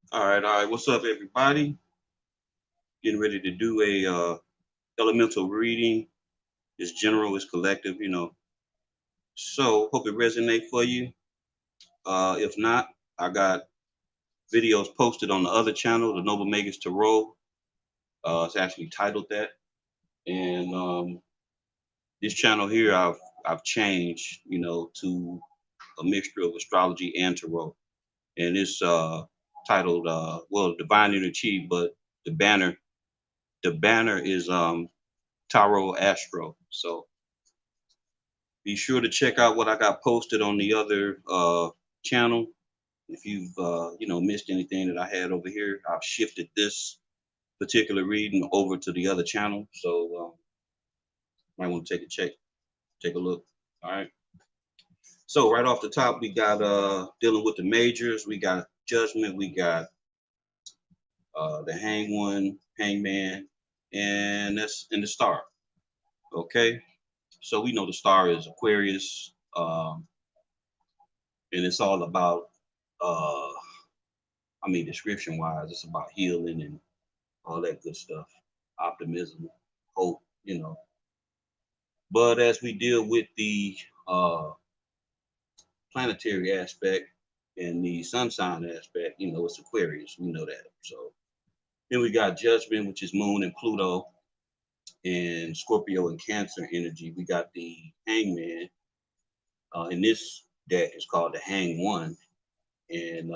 All right. What's up, everybody? Getting ready to do a elemental reading. It's general, it's collective, So hope it resonate for you. If not, I got videos posted on the other channel, the Noble Magus Tarot. It's actually titled that, and this channel here, I've changed, to a mixture of astrology and tarot, and it's titled Divine Energy, but the banner is Tarot Astro. So be sure to check out what I got posted on the other channel. If you've missed anything that I had over here, I've shifted this particular reading over to the other channel. So might want to take a look. All right. So right off the top, we got dealing with the majors. We got Judgment. We got the Hangman, and that's in the Star. Okay. So we know the Star is Aquarius, and it's all about description wise, it's about healing and all that good stuff, optimism, hope, But as we deal with the uh, planetary aspect and the sun sign aspect, it's Aquarius. We know that. So then we got Judgment, which is Moon and Pluto, and Scorpio and Cancer energy. We got the Hangman. In this deck, it's called the Hang One, and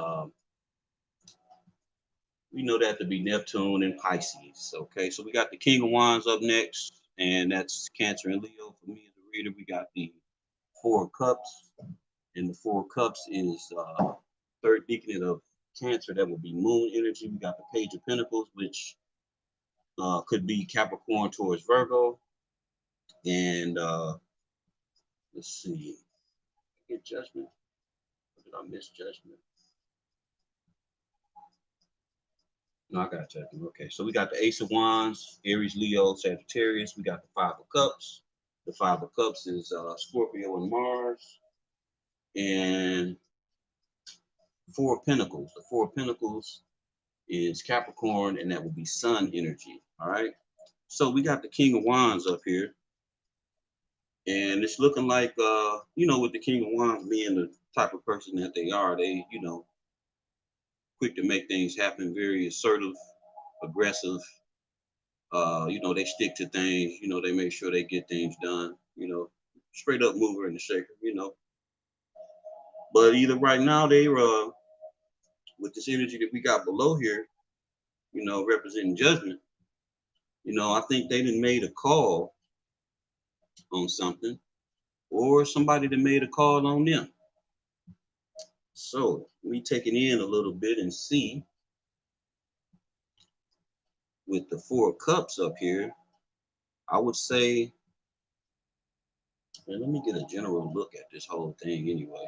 we know that to be Neptune and Pisces. Okay, so we got the King of Wands up next, and that's Cancer and Leo. For me as a reader, we got the Four of Cups, and the Four of Cups is third decan of Cancer. That would be Moon energy. We got the Page of Pentacles, which could be Capricorn towards Virgo, and let's see, get Judgment. Or did I miss Judgment? No, I got Judgment. Okay, so we got the Ace of Wands, Aries, Leo, Sagittarius. We got the Five of Cups. The Five of Cups is Scorpio and Mars. And Four of Pentacles. The Four of Pentacles is Capricorn, and that will be Sun energy. All right. So we got the King of Wands up here. And it's looking like, with the King of Wands being the type of person that they are, they, quick to make things happen, very assertive, aggressive. They stick to things, they make sure they get things done, straight up mover and a shaker. But either right now they with this energy that we got below here, representing Judgment, I think they done made a call on something, or somebody that made a call on them. So let me take it in a little bit and see. With the Four of Cups up here, I would say, and let me get a general look at this whole thing anyway.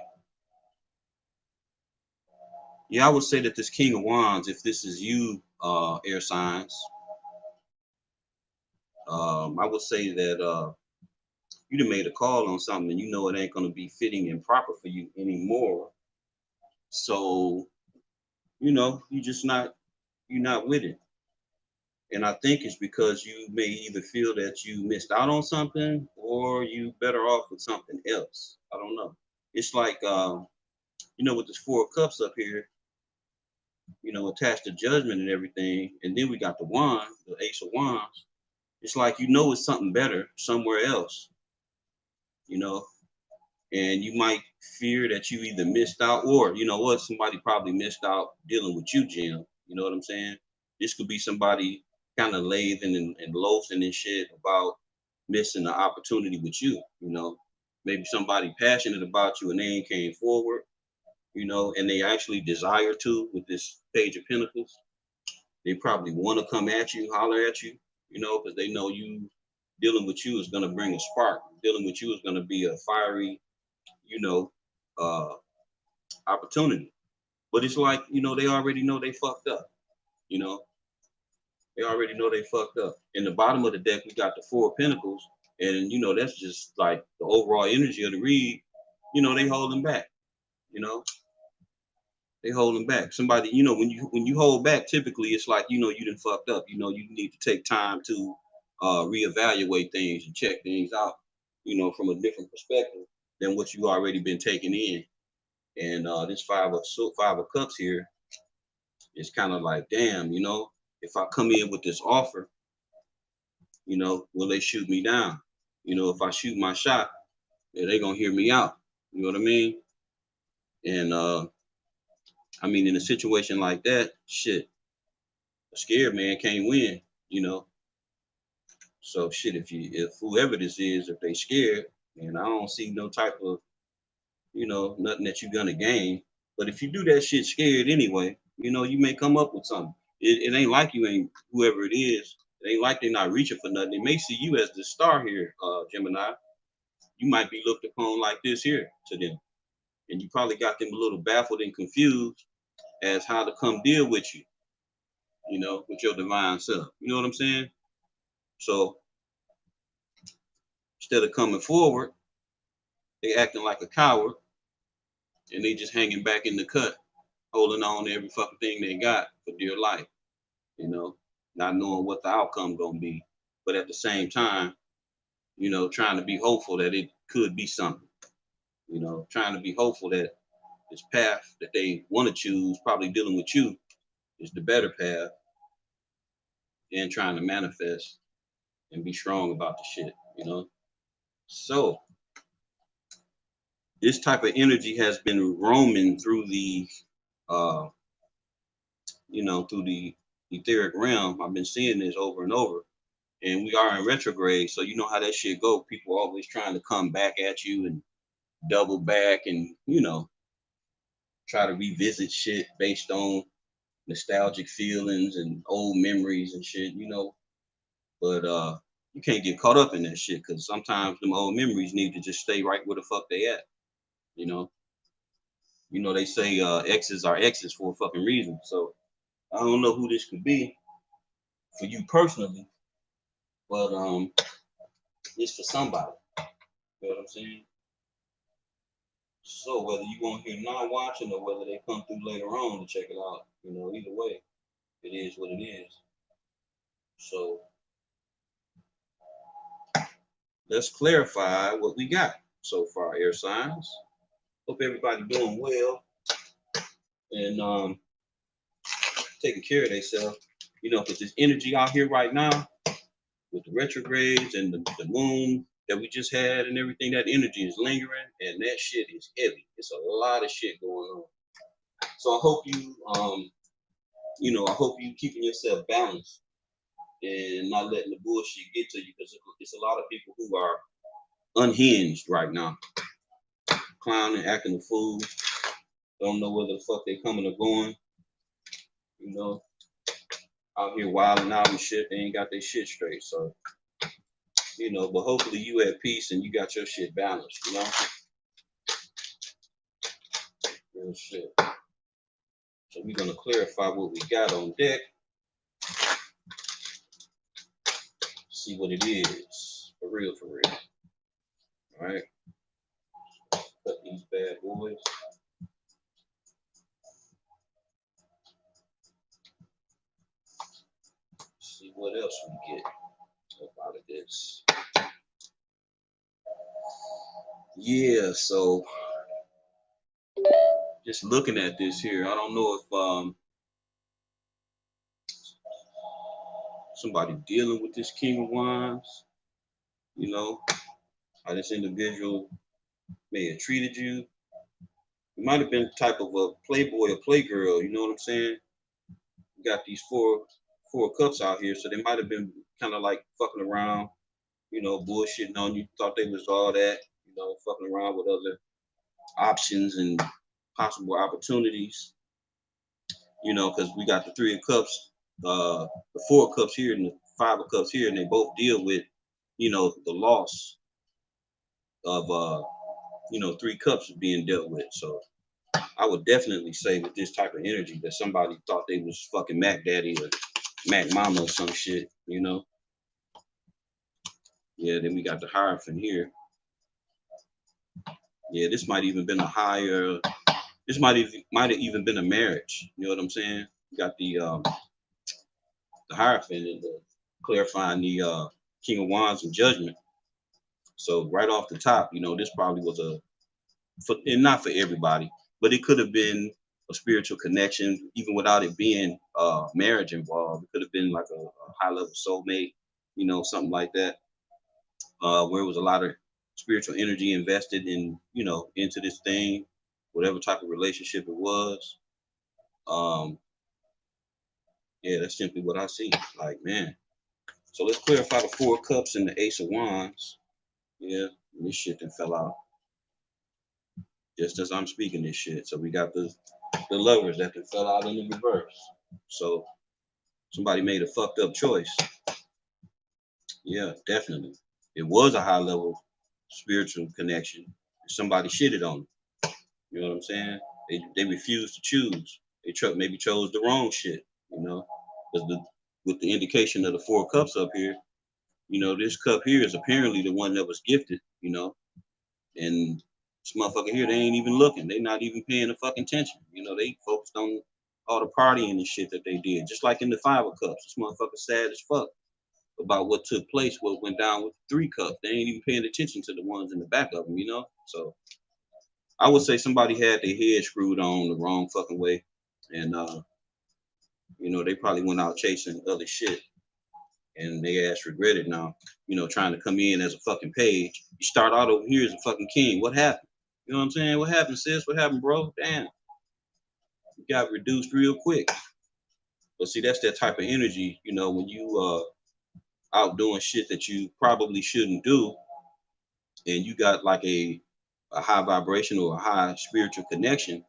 Yeah, I would say that this King of Wands, if this is you, air signs, I would say that you done made a call on something and it ain't going to be fitting and proper for you anymore. So, you're not with it. And I think it's because you may either feel that you missed out on something or you better off with something else. I don't know. It's like, with this Four of Cups up here, attached to Judgment and everything. And then we got the Wand, the Ace of Wands. It's like, it's something better somewhere else, and you might fear that you either missed out or, somebody probably missed out dealing with you, Jim. You know what I'm saying? This could be somebody kind of lathing and loafing and shit about missing the opportunity with you, Maybe somebody passionate about you and they ain't came forward, you know, and they actually desire to with this Page of Pentacles. They probably want to come at you, holler at you, you know, because they know you dealing with you is going to bring a spark. Dealing with you is going to be a fiery, you know, uh, opportunity. But it's like, you know, they already know they fucked up. You know, they already know they fucked up. In the bottom of the deck, we got the Four of Pentacles, and you know that's just like the overall energy of the read. You know, they holding back. You know, they holding back. Somebody, you know, when you hold back, typically it's like you know you done fucked up. You know, you need to take time to reevaluate things and check things out. You know, from a different perspective than what you already been taking in. And this Five of Cups here is kind of like, damn, you know, if I come in with this offer, you know, will they shoot me down? You know, if I shoot my shot, yeah, they gonna hear me out. You know what I mean? And I mean, in a situation like that, shit, a scared man can't win. You know, so shit, if whoever this is, if they scared, and I don't see no type of, you know, nothing that you're gonna gain. But if you do that shit scared anyway, you know, you may come up with something. It ain't like you ain't whoever it is. It ain't like they're not reaching for nothing. They may see you as the star here, Gemini. You might be looked upon like this here to them. And you probably got them a little baffled and confused as how to come deal with you know, with your divine self. You know what I'm saying? So instead of coming forward, they acting like a coward and they just hanging back in the cut, holding on to every fucking thing they got for dear life, you know, not knowing what the outcome gonna be. But at the same time, you know, trying to be hopeful that it could be something, you know, trying to be hopeful that this path that they want to choose, probably dealing with you, is the better path, and trying to manifest and be strong about the shit, you know. So this type of energy has been roaming through the uh you know, through the etheric realm. I've been seeing this over and over. And we are in retrograde, so you know how that shit go. People always trying to come back at you and double back and, you know, try to revisit shit based on nostalgic feelings and old memories and shit, you know. But you can't get caught up in that shit because sometimes them old memories need to just stay right where the fuck they at. You know. You know they say exes are exes for a fucking reason. So I don't know who this could be for you personally, but it's for somebody. You know what I'm saying? So whether you want to hear non-watching or whether they come through later on to check it out, you know, either way, it is what it is. So let's clarify what we got so far, air signs. Hope everybody doing well and taking care of themselves. You know, because this energy out here right now with the retrogrades and the moon that we just had and everything, that energy is lingering and that shit is heavy. It's a lot of shit going on. So I hope you you know, I hope you keeping yourself balanced and not letting the bullshit get to you because it's a lot of people who are unhinged right now, clowning, acting a fool, don't know whether the fuck they coming or going, you know, out here wilding out and shit. They ain't got their shit straight. So, you know, but hopefully you at peace and you got your shit balanced, you know? Real shit. So we're gonna clarify what we got on deck. See what it is. For real, for real. All right. Cut these bad boys. See what else we get out of this. Yeah, so just looking at this here, I don't know if somebody dealing with this King of Wands, you know, how this individual may have treated you. You might have been type of a playboy or playgirl, you know what I'm saying? You got these four cups out here, so they might have been kind of like fucking around, you know, bullshitting on you, thought they was all that, you know, fucking around with other options and possible opportunities, you know, because we got the Three of Cups, the Four of Cups here and the Five of Cups here, and they both deal with, you know, the loss of, you know, Three Cups being dealt with. So I would definitely say with this type of energy that somebody thought they was fucking Mac Daddy or Mac Mama or some shit, you know. Yeah, then we got the Hierophant here. Yeah, this might even been a higher. This might have even been a marriage. You know what I'm saying? You got the Hierophant and the clarifying the King of Wands and Judgment. So right off the top, you know, this probably was and not for everybody, but it could have been a spiritual connection, even without it being marriage involved. It could have been like a high level soulmate, you know, something like that, where it was a lot of spiritual energy invested in, you know, into this thing, whatever type of relationship it was. Um, yeah, that's simply what I see. Like, man. So let's clarify the Four of Cups and the Ace of Wands. Yeah, this shit then fell out just as I'm speaking this shit. So we got the lovers that then fell out in the reverse. So somebody made a fucked up choice. Yeah, definitely. It was a high level spiritual connection. Somebody shitted on them. You know what I'm saying? They refused to choose. Maybe chose the wrong shit. You know, because with the indication of the Four Cups up here, you know, this cup here is apparently the one that was gifted. You know, and this motherfucker here, they ain't even looking. They not even paying the fucking attention. You know, they focused on all the partying and shit that they did. Just like in the Five of Cups, this motherfucker sad as fuck about what took place, what went down with the Three Cups. They ain't even paying attention to the ones in the back of them, you know? So I would say somebody had their head screwed on the wrong fucking way. And, you know, they probably went out chasing other shit. And they ass regret it now, you know, trying to come in as a fucking page. You start out over here as a fucking king. What happened? You know what I'm saying? What happened, sis? What happened, bro? Damn. You got reduced real quick. But see, that's that type of energy, you know, when you out doing shit that you probably shouldn't do, and you got like a high vibration or a high spiritual connection,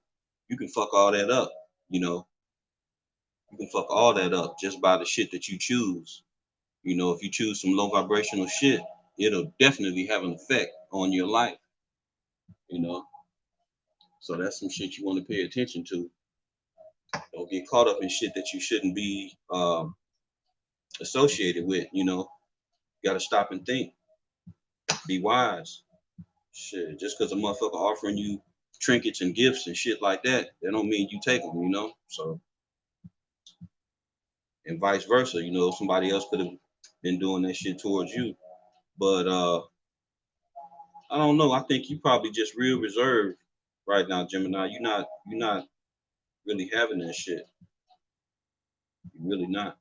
you can fuck all that up. You know, you can fuck all that up just by the shit that you choose. You know, if you choose some low vibrational shit, it'll definitely have an effect on your life. You know, so that's some shit you want to pay attention to. Don't get caught up in shit that you shouldn't be associated with. You know, you got to stop and think. Be wise. Shit, just because a motherfucker offering you trinkets and gifts and shit like that, that don't mean you take them. You know, so and vice versa. You know, somebody else could have been doing that shit towards you, but I don't know. I think you probably just real reserved right now, Gemini. You're not really having that shit. You're really not.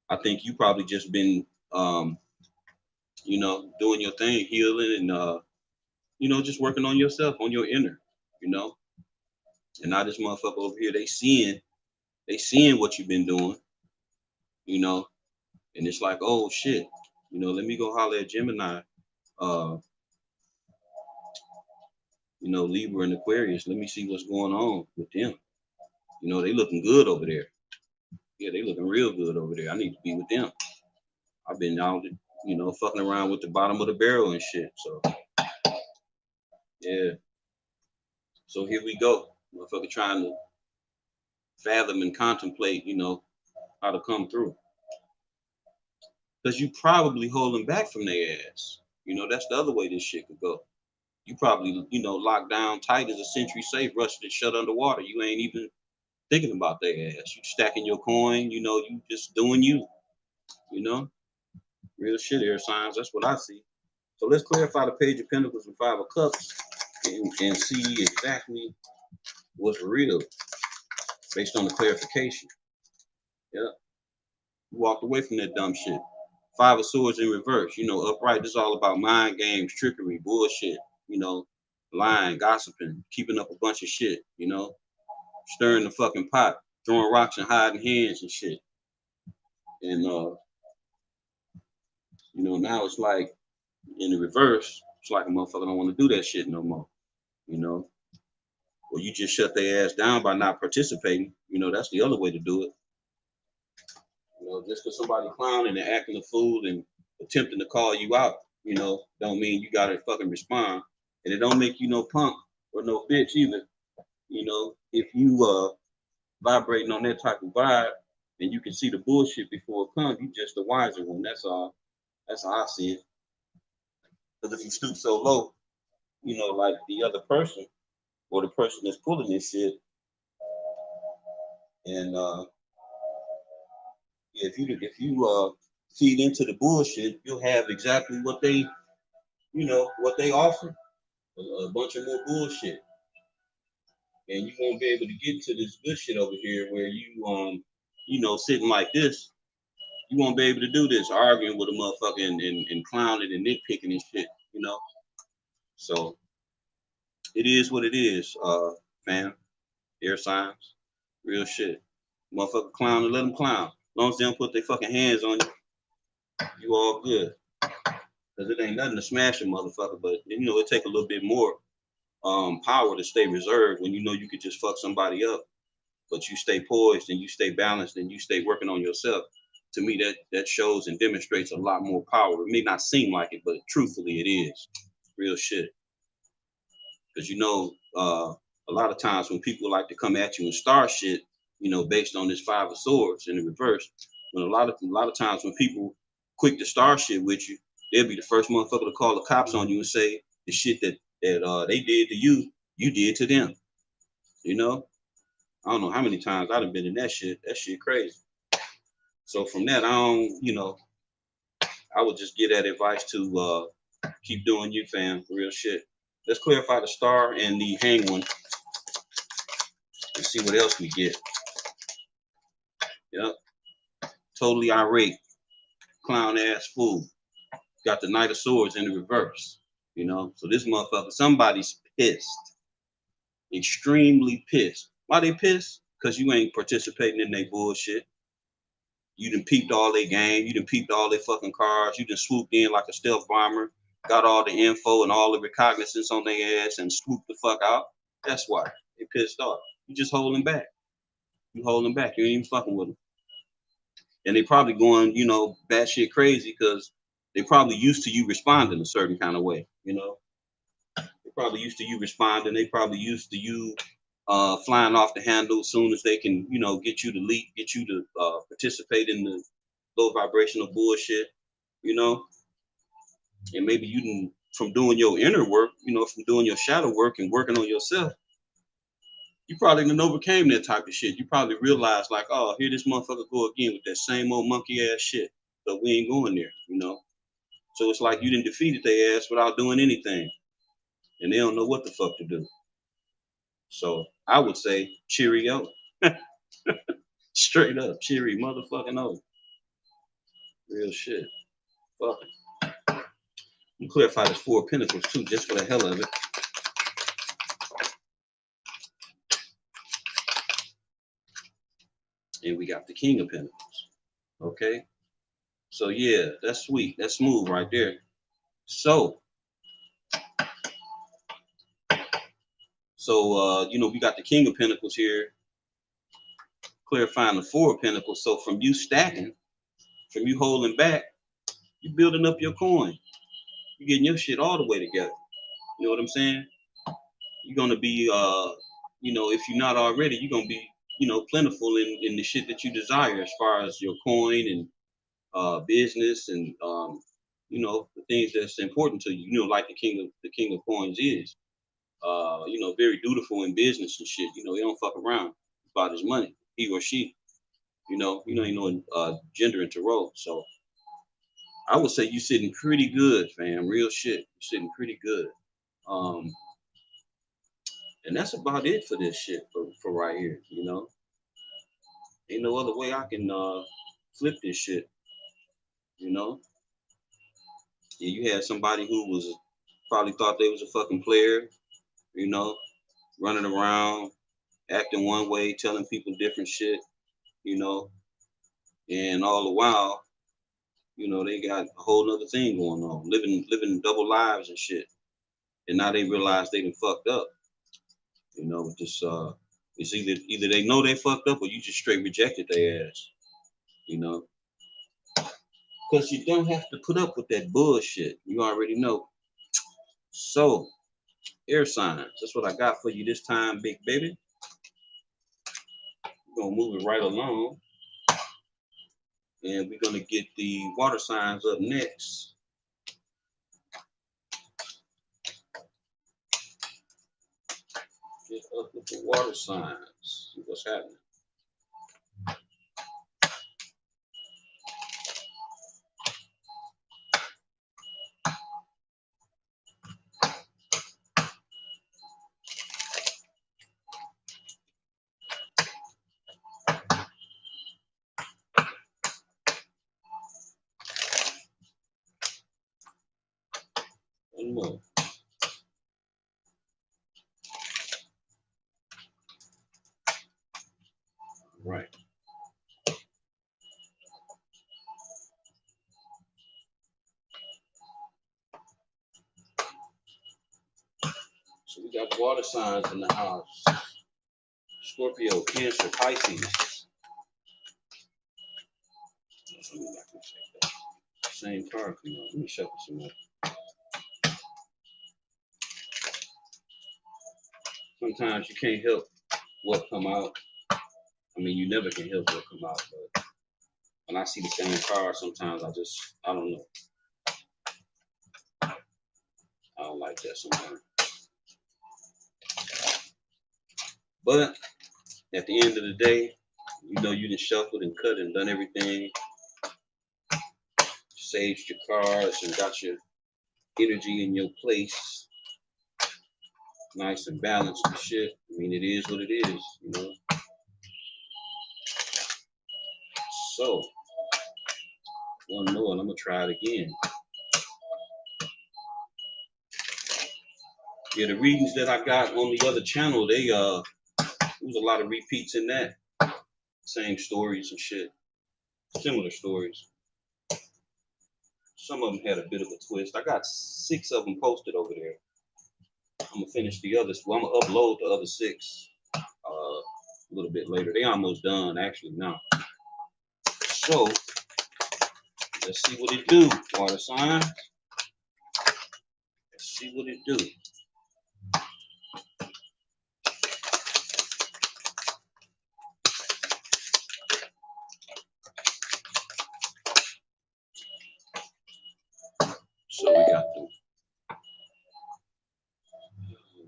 I think you probably just been, you know, doing your thing, healing and you know, just working on yourself, on your inner, you know. And now this motherfucker over here, they seeing what you've been doing, you know, and it's like, oh shit, you know, let me go holler at Gemini, uh, you know, Libra and Aquarius. Let me see what's going on with them. You know, they looking good over there. Yeah, they looking real good over there. I need to be with them. I've been out, you know, fucking around with the bottom of the barrel and shit. So yeah. So here we go. Motherfucker trying to fathom and contemplate, you know, how to come through. Because you probably holding back from their ass. You know, that's the other way this shit could go. You probably, you know, locked down tight as a century safe, rusted and shut underwater. You ain't even thinking about their ass. You stacking your coin, you know, you just doing you, you know? Real shit, air signs. That's what I see. So let's clarify the Page of Pentacles and Five of Cups and see exactly what's real based on the clarification. Yeah. You walked away from that dumb shit. Five of Swords in reverse. You know, upright. This is all about mind games, trickery, bullshit. You know, lying, gossiping, keeping up a bunch of shit. You know, stirring the fucking pot, throwing rocks and hiding hands and shit. And you know, now it's like in the reverse. It's like a motherfucker don't want to do that shit no more. You know, or you just shut their ass down by not participating. You know, that's the other way to do it. You know, just because somebody clowning and acting a fool and attempting to call you out, you know, don't mean you gotta fucking respond. And it don't make you no punk or no bitch either. You know, if you vibrating on that type of vibe and you can see the bullshit before it comes, you just a wiser one. That's all. That's how I see it. Because if you stoop so low, you know, like the other person or the person that's pulling this shit, and if you feed into the bullshit, you'll have exactly what they, you know, what they offer, a bunch of more bullshit, and you won't be able to get to this good shit over here where you know, sitting like this. You won't be able to do this, arguing with a motherfucker and clowning and nitpicking and shit, you know. So it is what it is, fam. Air signs, real shit. Motherfucker clown and let them clown. As long as they don't put their fucking hands on you all good. Cause it ain't nothing to smash a motherfucker, but you know it take a little bit more power to stay reserved when you know you could just fuck somebody up, but you stay poised and you stay balanced and you stay working on yourself. To me, that shows and demonstrates a lot more power. It may not seem like it, but truthfully, it is real shit. Because you know, a lot of times when people like to come at you and start shit, you know, based on this five of swords in the reverse, when a lot of times when people quick to start shit with you, they'll be the first motherfucker to call the cops on you and say the shit that they did to you, you did to them. You know, I don't know how many times I've been in that shit. That shit crazy. So from that, I don't, you know, I would just give that advice to keep doing you, fam. Real shit. Let's clarify the star and the hang one and see what else we get. Yep. Totally irate, clown ass fool. Got the Knight of Swords in the reverse. You know, so this motherfucker, somebody's pissed, extremely pissed. Why they pissed? Because you ain't participating in their bullshit. You done peeped all their game. You done peeped all their fucking cars. You done swooped in like a stealth bomber, got all the info and all the recognizance on their ass and swooped the fuck out. That's why they pissed off. You just holding back. You holding back. You ain't even fucking with them. And they probably going, you know, batshit crazy because they probably used to you responding a certain kind of way. You know, they probably used to you responding. They probably used to you flying off the handle as soon as they can, you know, get you to leap, get you to participate in the low vibrational bullshit. You know, and maybe you can from doing your inner work, you know, from doing your shadow work and working on yourself. You probably done overcame that type of shit. You probably realized like, oh, here this motherfucker go again with that same old monkey ass shit. So we ain't going there, you know. So it's like you didn't defeated their ass without doing anything, and they don't know what the fuck to do. So I would say cheerio, straight up, cheery motherfucking oh, real shit. Fuck it. And clarify this Four of Pentacles too, just for the hell of it. And we got the King of Pentacles. Okay. So yeah, that's sweet. That's smooth right there. So you know, we got the King of Pentacles here, clarifying the Four of Pentacles. So from you stacking, from you holding back, you building up your coin. You getting your shit all the way together. You know what I'm saying? You're gonna be you know, if you're not already, you're gonna be, you know, plentiful in the shit that you desire as far as your coin and business and you know, the things that's important to you. You know, like the King of Coins is. You know, very dutiful in business and shit. You know, he don't fuck around about his money. He or she. You know, gender and tarot. So I would say you sitting pretty good, fam. Real shit. You're sitting pretty good. Um, and that's about it for this shit for right here. You know, ain't no other way I can flip this shit. You know, yeah, you had somebody who was probably thought they was a fucking player. You know, running around, acting one way, telling people different shit. You know, and all the while, you know, they got a whole other thing going on, living double lives and shit. And now they realize they done fucked up. You know, with this it's either they know they fucked up or you just straight rejected their ass. You know, because you don't have to put up with that bullshit. You already know. So, air signs. That's what I got for you this time, big baby. We're gonna move it right along, and we're gonna get the water signs up next. Get up with the water signs. See what's happening. One more. Right. So we got water signs in the house. Scorpio, Cancer, Pisces. Same card come out. Let me shuffle some more. Sometimes you can't help what come out. I mean, you never can help what come out, but when I see the same card, sometimes I don't know. I don't like that sometimes. But at the end of the day, you know you done shuffled and cut and done everything. Saved your cards and got your energy in your place. Nice and balanced and shit. I mean, it is what it is, you know. So, one more and I'm gonna try it again. Yeah, the readings that I got on the other channel, there was a lot of repeats in that. Same stories and shit. Similar stories. Some of them had a bit of a twist. I got 6 of them posted over there. I'm gonna finish the others. Well, I'm gonna upload the other 6 a little bit later. They almost done actually now. So let's see what it do, water sign. Let's see what it do. So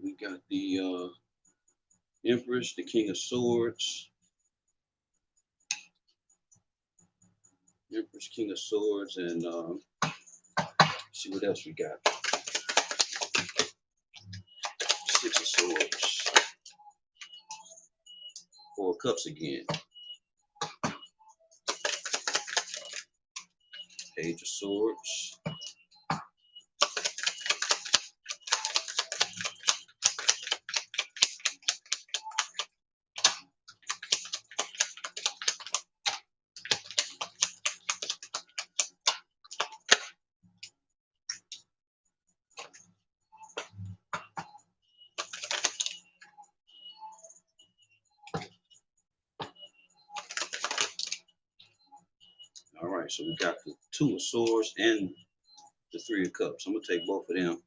we got the Empress, the King of Swords, Empress, King of Swords, and see what else we got. 6 of Swords, 4 of Cups again, Page of Swords, all right, so we got the 2 of Swords and the 3 of Cups. I'm gonna take both of them.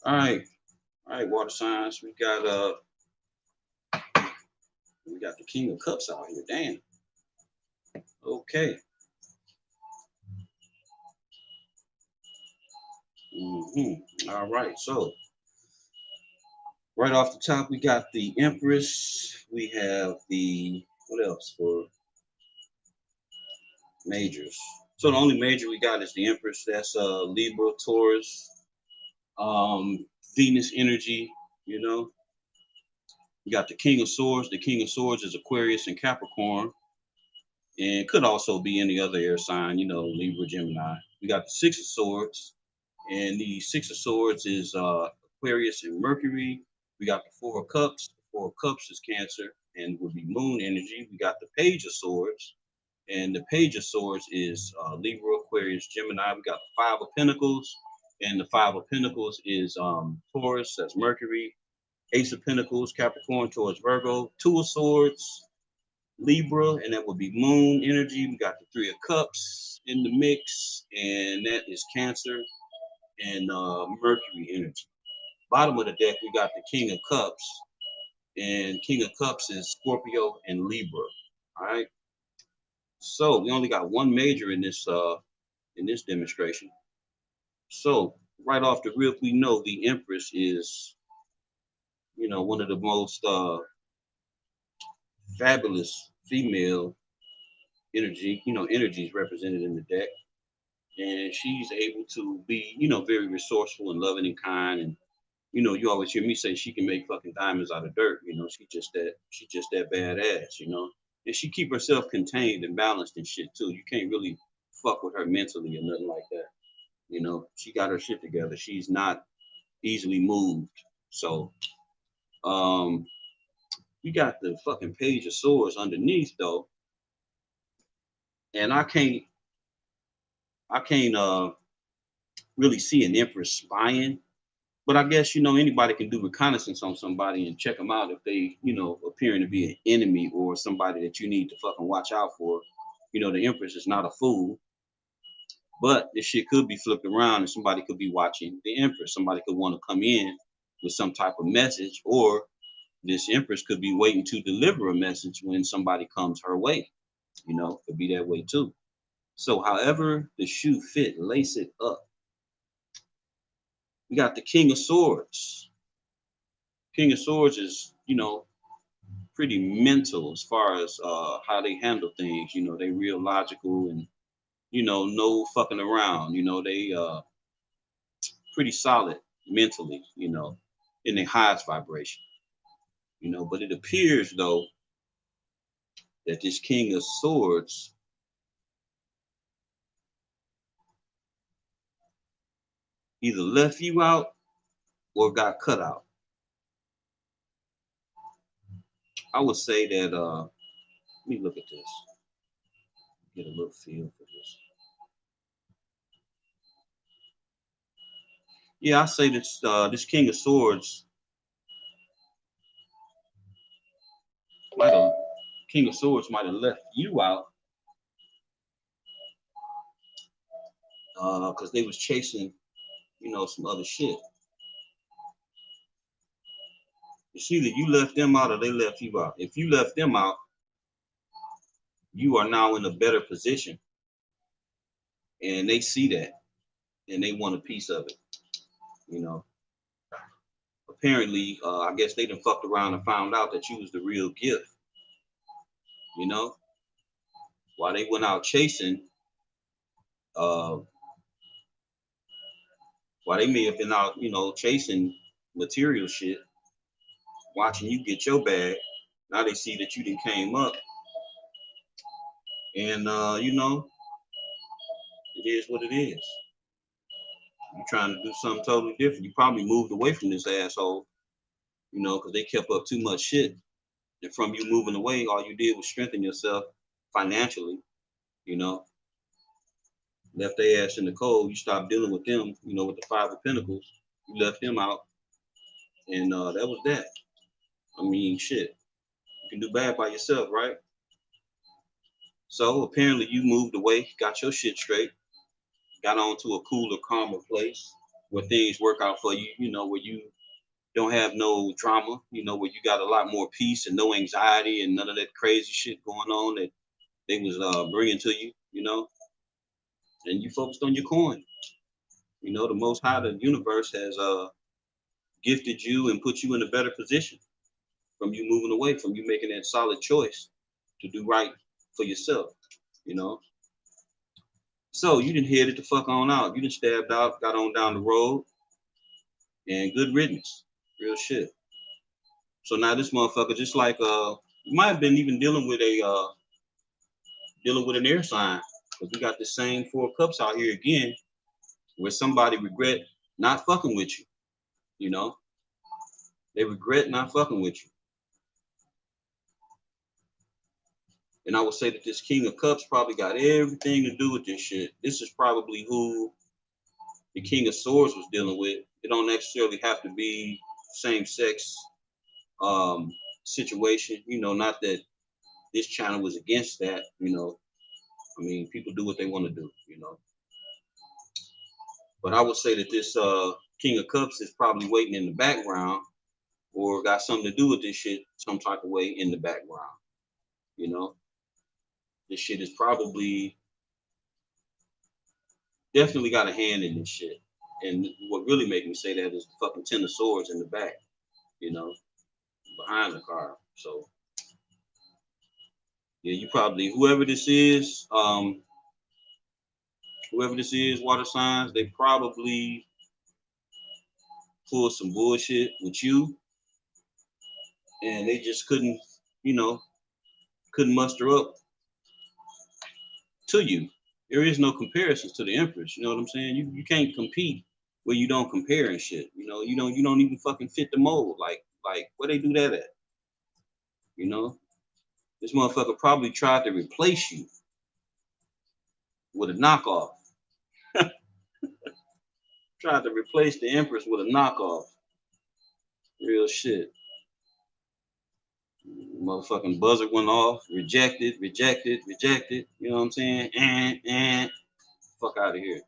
All right, water signs. We got the King of Cups out here. Damn. Okay. All right. So right off the top, we got the Empress. We have the what else for majors? So the only major we got is the Empress. That's Libra, Taurus, Venus energy. You know, we got the King of Swords. The King of Swords is Aquarius and Capricorn, and could also be any other air sign. You know, Libra, Gemini. We got the 6 of Swords, and the 6 of Swords is Aquarius and Mercury. We got the 4 of Cups. The 4 of Cups is Cancer and would be Moon energy. We got the Page of Swords, and the Page of Swords is Libra, Aquarius, Gemini. We got the 5 of Pentacles, And the Five of Pentacles is Taurus, that's Mercury. Ace of Pentacles, Capricorn towards Virgo. Two of Swords, Libra, and that would be Moon energy. We got the Three of Cups in the mix, and that is Cancer and Mercury energy. Bottom of the deck, we got the King of Cups, and King of Cups is Scorpio and Libra. All right. So we only got one major in this demonstration. So right off the rip, we know the Empress is, one of the most fabulous female energies represented in the deck. And she's able to be, very resourceful and loving and kind. And, you always hear me say she can make fucking diamonds out of dirt. She just that badass. And she keep herself contained and balanced and shit too. You can't really fuck with her mentally or nothing like that. She got her shit together. She's not easily moved. So, um, we got the fucking Page of Swords underneath though, and I can't really see an Empress spying. But I guess anybody can do reconnaissance on somebody and check them out if they appearing to be an enemy or somebody that you need to fucking watch out for. The Empress is not a fool, but this shit could be flipped around and somebody could be watching the Empress. Somebody could want to come in with some type of message, or this Empress could be waiting to deliver a message when somebody comes her way. Could be that way too. So, however the shoe fit, lace it up. We got the King of Swords. King of Swords is, pretty mental as far as how they handle things. They real logical and no fucking around. They pretty solid mentally. In their highest vibration. But it appears though that this King of Swords either left you out or got cut out. I would say that let me look at this. Get a little feel for this. Yeah, I say this King of Swords might have King of Swords might have left you out because they was chasing, some other shit. It's either you left them out or they left you out. If you left them out, you are now in a better position, and they see that, and they want a piece of it. You know, Apparently, I guess they done fucked around and found out that you was the real gift. You know, while they went out chasing, uh, while they may have been out, chasing material shit, watching you get your bag. Now they see that you done came up, and it is what it is. You're trying to do something totally different. You probably moved away from this asshole, because they kept up too much shit. And from you moving away, all you did was strengthen yourself financially, you know. Left their ass in the cold. You stopped dealing with them, with the Five of Pentacles. You left them out, and that was that. I mean, shit. You can do bad by yourself, right? So apparently you moved away, got your shit straight, got on to a cooler, calmer place where things work out for you, where you don't have no drama, where you got a lot more peace and no anxiety and none of that crazy shit going on that they was bringing to you, and you focused on your coin. The Most High, the universe has gifted you and put you in a better position from you moving away, from you making that solid choice to do right for yourself, you know. So you didn't head it the fuck on out. You didn't stabbed out, got on down the road, and good riddance. Real shit. So now this motherfucker, just like you might have been even dealing with an air sign. Because we got the same Four of Cups out here again, where somebody regret not fucking with you. You know? They regret not fucking with you. And I would say that this King of Cups probably got everything to do with this shit. This is probably who the King of Swords was dealing with. It don't necessarily have to be same-sex situation. You know, not that this channel was against that. You know, I mean, people do what they want to do. You know, but I would say that this King of Cups is probably waiting in the background, or got something to do with this shit some type of way in the background. You know, this shit is probably definitely got a hand in this shit. And what really made me say that is the fucking Ten of Swords in the back, you know, behind the car. So yeah, you probably whoever this is, water signs, they probably pulled some bullshit with you, and they just couldn't, you know, couldn't muster up to you. There is no comparisons to the Empress. You know what I'm saying? You can't compete where you don't compare and shit. You know, you don't even fucking fit the mold. Like where they do that at? You know, this motherfucker probably tried to replace you with a knockoff. Tried to replace the Empress with a knockoff. Real shit. Motherfucking buzzer went off. Rejected, rejected, rejected. You know what I'm saying? And fuck out of here.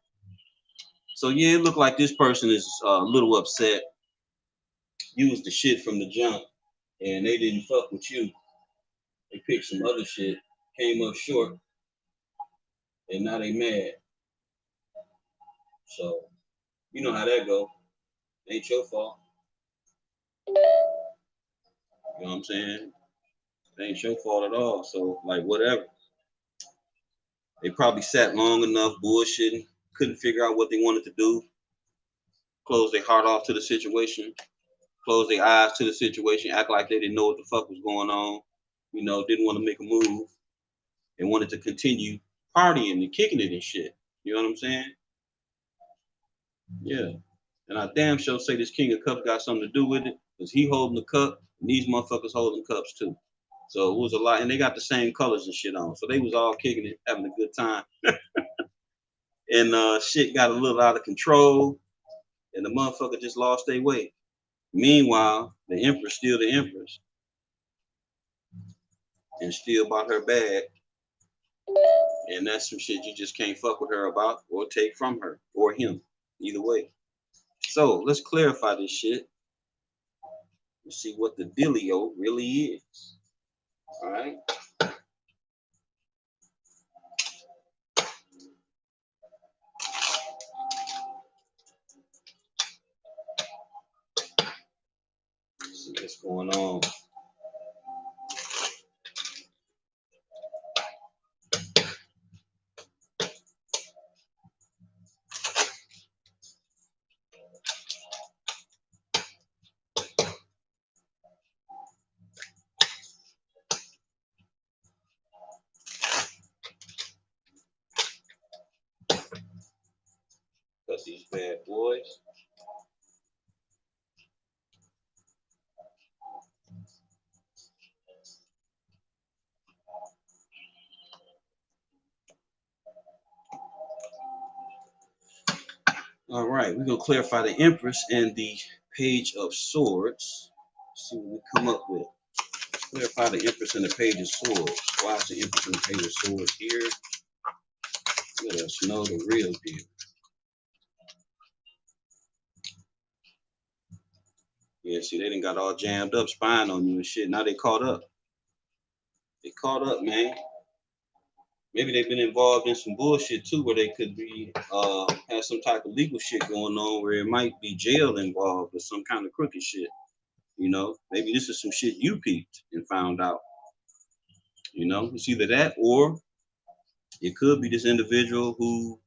So yeah, it looked like this person is a little upset. Used the shit from the jump, and they didn't fuck with you. They picked some other shit, came up short, and now they mad. So you know how that go. Ain't your fault. You know what I'm saying? It ain't your fault at all. So like whatever. They probably sat long enough bullshitting, couldn't figure out what they wanted to do, closed their heart off to the situation, closed their eyes to the situation, act like they didn't know what the fuck was going on, you know, didn't want to make a move, and wanted to continue partying and kicking it and shit. You know what I'm saying? Yeah. And I damn sure say this King of Cups got something to do with it, because he holding the cup, and these motherfuckers holding cups too. So it was a lot, and they got the same colors and shit on. So they was all kicking it, having a good time. And shit got a little out of control, and the motherfucker just lost their way. Meanwhile, the Empress still the Empress, and still bought her bag. And that's some shit you just can't fuck with her about or take from her or him. Either way. So let's clarify this shit and see what the dealio really is. All right. Let's see what's going on. Cut these bad boys. All right, we're gonna clarify the Empress and the Page of Swords. Let's see what we come up with. Let's clarify the Empress and the Page of Swords. Why is the Empress and the Page of Swords here? Let us know the real deal. Yeah, see, they done got all jammed up, spying on you and shit. Now they caught up. They caught up, man. Maybe they've been involved in some bullshit too, where they could be have some type of legal shit going on, where it might be jail involved or some kind of crooked shit. You know, maybe this is some shit you peeped and found out. You know, it's either that or it could be this individual who,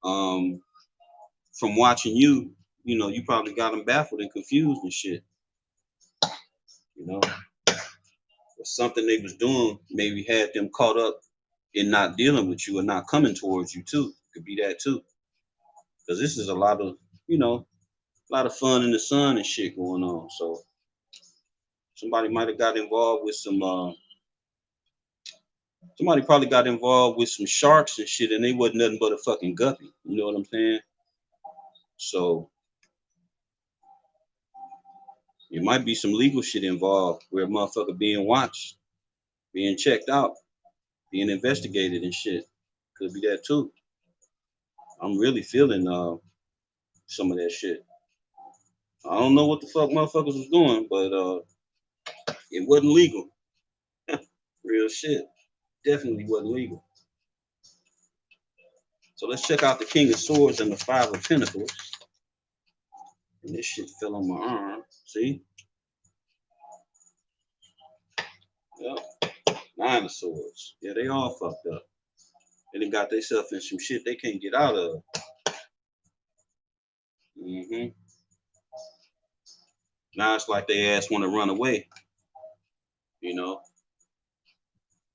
from watching you, you know, you probably got them baffled and confused and shit. You know, or something they was doing maybe had them caught up in not dealing with you and not coming towards you too. Could be that too, because this is a lot of, you know, a lot of fun in the sun and shit going on. So somebody might have got involved with some. Somebody probably got involved with some sharks and shit, and they wasn't nothing but a fucking guppy. You know what I'm saying? So it might be some legal shit involved where a motherfucker being watched, being checked out, being investigated and shit. Could be that too. I'm really feeling some of that shit. I don't know what the fuck motherfuckers was doing, but it wasn't legal. Real shit. Definitely wasn't legal. So let's check out the King of Swords and the Five of Pentacles. And this shit fell on my arm. See? Yep. Nine of Swords. Yeah, they all fucked up. They done got themselves in some shit they can't get out of. Now it's like they ass want to run away. You know?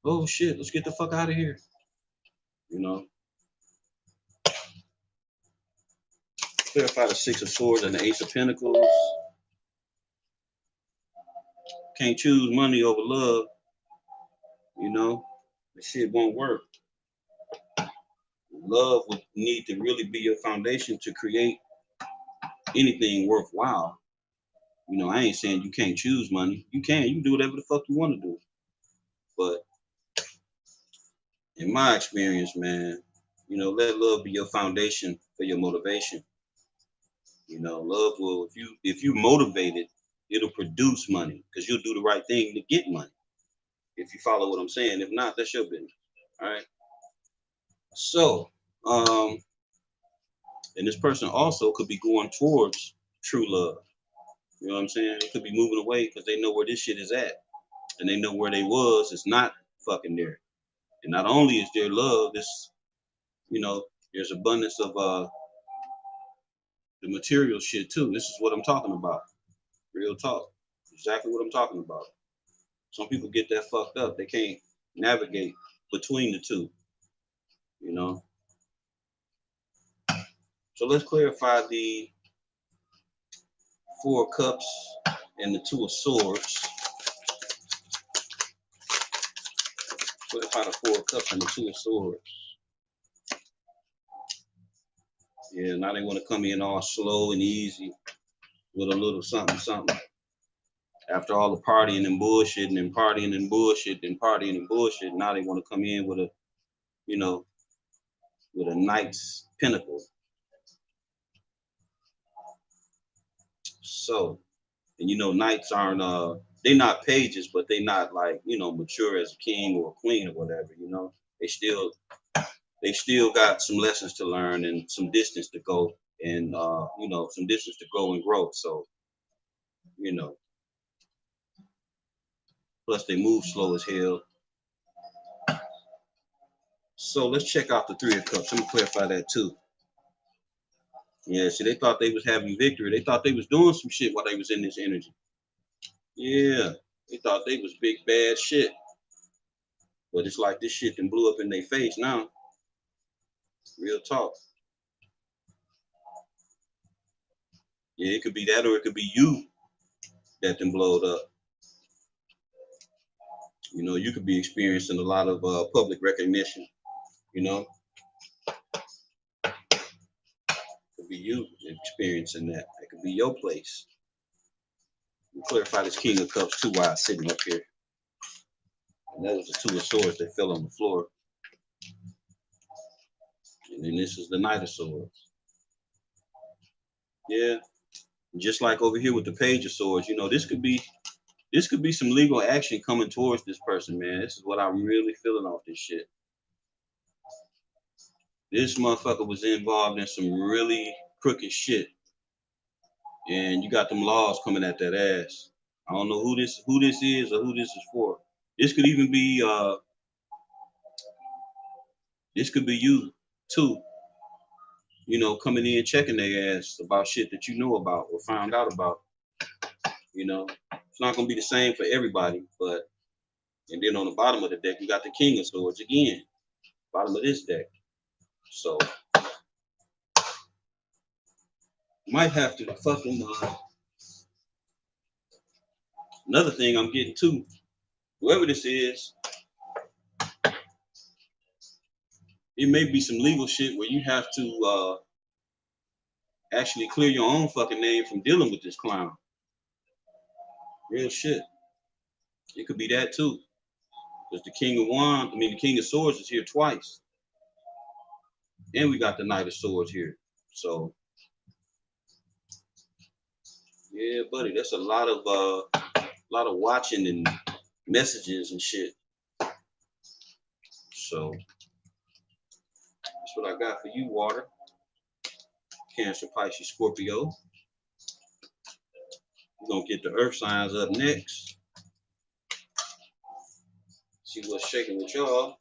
Oh shit, let's get the fuck out of here. You know? Clarify the Six of Swords and the Ace of Pentacles. Can't choose money over love. You know? The shit won't work. Love would need to really be your foundation to create anything worthwhile. You know, I ain't saying you can't choose money. You can do whatever the fuck you want to do. But in my experience, man, you know, let love be your foundation for your motivation. You know, love will, if you motivated, it'll produce money because you'll do the right thing to get money. If you follow what I'm saying. If not, that's your business. All right. So, and this person also could be going towards true love. You know what I'm saying? They could be moving away because they know where this shit is at. And they know where they was. It's not fucking there. And not only is there love, this, you know, there's abundance of the material shit too. This is what I'm talking about. Real talk. Exactly what I'm talking about. Some people get that fucked up. They can't navigate between the two. You know. So let's clarify the Four of Cups and the Two of Swords. Clarify the Four of Cups and the Two of Swords. Yeah, now they want to come in all slow and easy with a little something, something. After all the partying and bullshitting and partying and bullshit and partying and bullshit, now they want to come in with a, you know, with a Knight's Pentacle. So, and you know, knights aren't they're not pages, but they not like, you know, mature as a king or a queen or whatever, you know. They still got some lessons to learn and some distance to go and you know, some distance to go and grow. So, you know, plus they move slow as hell. So let's check out the Three of Cups. Let me clarify that too. Yeah, see, they thought they was having victory. They thought they was doing some shit while they was in this energy. Yeah, they thought they was big bad shit. But it's like this shit done blew up in their face now. Real talk. Yeah, it could be that or it could be you that done blowed up. You know, you could be experiencing a lot of public recognition, you know. It could be you experiencing that. It could be your place. We clarify this King of Cups too while sitting up here. And that was the Two of Swords that fell on the floor. And then this is the Knight of Swords. Yeah. Just like over here with the Page of Swords, you know, this could be some legal action coming towards this person, man. This is what I'm really feeling off this shit. This motherfucker was involved in some really crooked shit. And you got them laws coming at that ass. I don't know who this is or who this is for. This could even be this could be you too. You know, coming in checking their ass about shit that you know about or found out about. You know, it's not gonna be the same for everybody, but and then on the bottom of the deck you got the King of Swords again. Bottom of this deck. So might have to fucking another thing I'm getting to, whoever this is, it may be some legal shit where you have to actually clear your own fucking name from dealing with this clown. Real shit. It could be that too. Because the the King of Swords is here twice. And we got the Knight of Swords here. So yeah, buddy, that's a lot of watching and messages and shit. So that's what I got for you, Water. Cancer, Pisces, Scorpio. We're gonna get the earth signs up next. See what's shaking with y'all.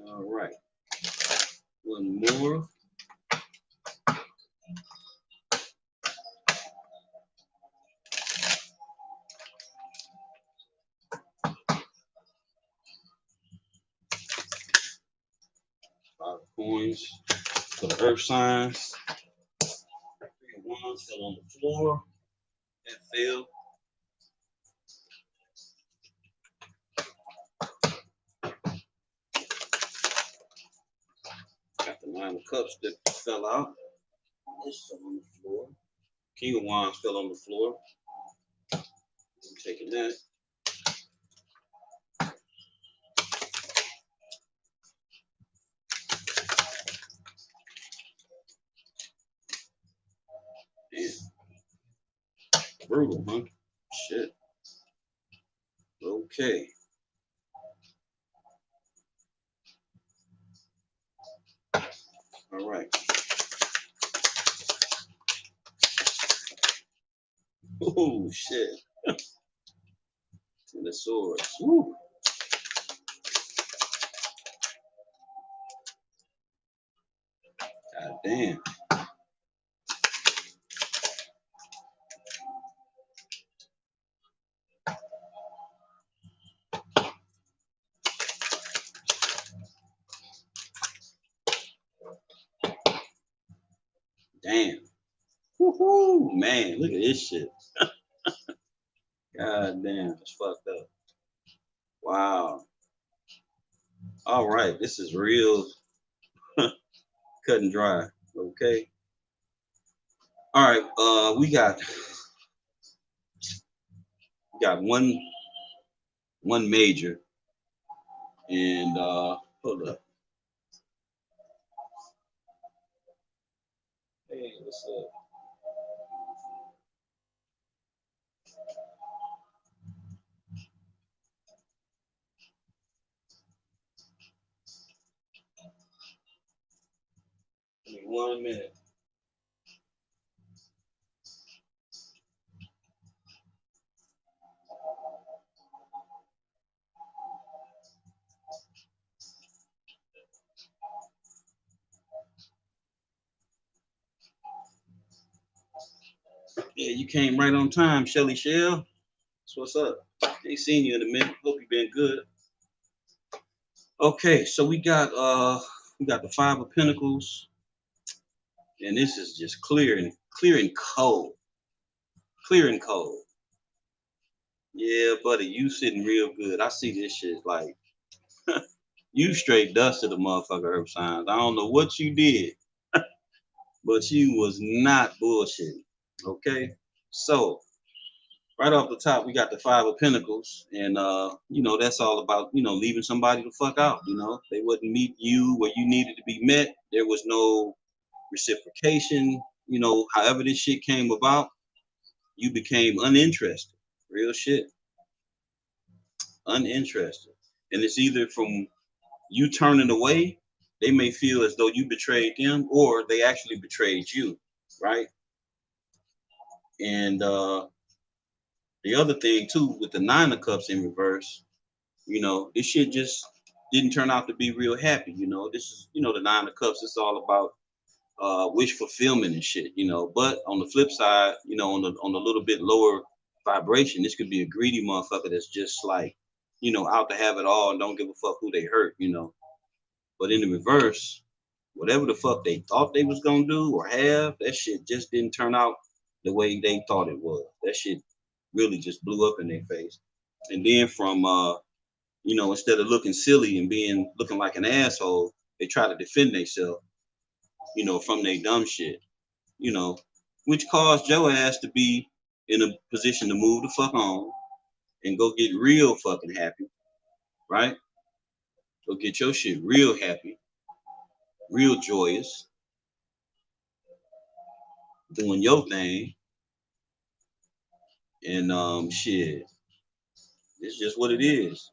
All right. One more. Five coins for the earth signs. 3 of Wands fell on the floor. That fell. Got the 9 of Cups that fell out. This fell on the floor. King of Wands fell on the floor. I'm taking that. Damn. Brutal, huh? Shit. Okay. All right. Oh, shit. 10 of Swords. Woo. God damn. Damn. Woohoo. Man, look at this shit. God damn. It's fucked up. Wow. All right. This is real cut and dry. Okay. All right. We got one major, and hold up. Hey, what's up? Give me 1 minute. Yeah, you came right on time, Shelly Shell. So what's up? Ain't seen you in a minute. Hope you've been good. Okay, so we got the 5 of Pentacles, and this is just clear and cold. Clear and cold. Yeah, buddy, you sitting real good. I see this shit like you straight dusted the motherfucker Earth signs. I don't know what you did, but you was not bullshitting. Okay, so right off the top, we got the 5 of Pentacles, and that's all about leaving somebody the fuck out. They wouldn't meet you where you needed to be met. There was no reciprocation. However this shit came about, you became uninterested. Real shit, uninterested, and it's either from you turning away. They may feel as though you betrayed them, or they actually betrayed you, right? And the other thing too, with the 9 of Cups in reverse, this shit just didn't turn out to be real happy. This is, the 9 of Cups. It's all about wish fulfillment and shit, you know. But on the flip side, you know, on the little bit lower vibration, this could be a greedy motherfucker that's just like, you know, out to have it all and don't give a fuck who they hurt, you know. But in the reverse, whatever the fuck they thought they was gonna do or have, that shit just didn't turn out the way they thought it was. That shit really just blew up in their face. And then from you know, instead of looking silly and being looking like an asshole, they try to defend themselves, you know, from their dumb shit, you know, which caused your ass to be in a position to move the fuck on and go get real fucking happy, right? Go get your shit real happy, real joyous, doing your thing, and shit, it's just what it is.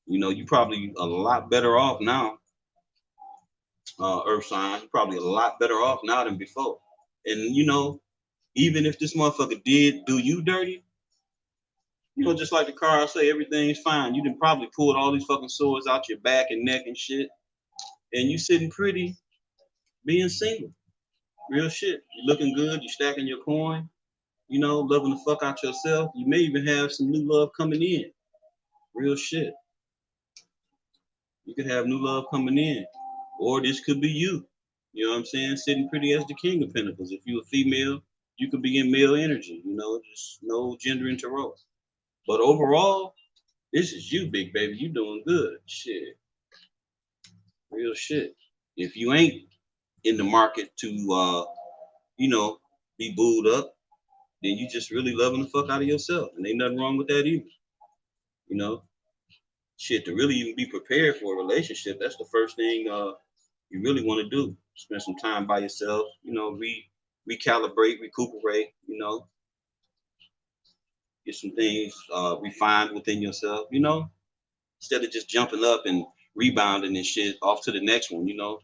You know, you probably a lot better off now, Earth sign. You're probably a lot better off now than before. And you know, even if this motherfucker did do you dirty, you know, just like the car, I say everything's fine. You done probably pulled all these fucking sores out your back and neck and shit, and you sitting pretty, being single. Real shit. You looking good. You stacking your coin. You know, loving the fuck out yourself. You may even have some new love coming in. Real shit. You could have new love coming in, or this could be you. You know what I'm saying? Sitting pretty as the king of pentacles. If you're a female, you could be in male energy. You know, just no gender in tarot. But overall, this is you, big baby. You doing good. Shit. Real shit. If you ain't in the market to you know, be booed up, then you just really loving the fuck out of yourself. And ain't nothing wrong with that either. You know? Shit, to really even be prepared for a relationship, that's the first thing you really want to do. Spend some time by yourself, you know, recalibrate, recuperate, you know, get some things refined within yourself, you know, instead of just jumping up and rebounding and shit off to the next one, you know.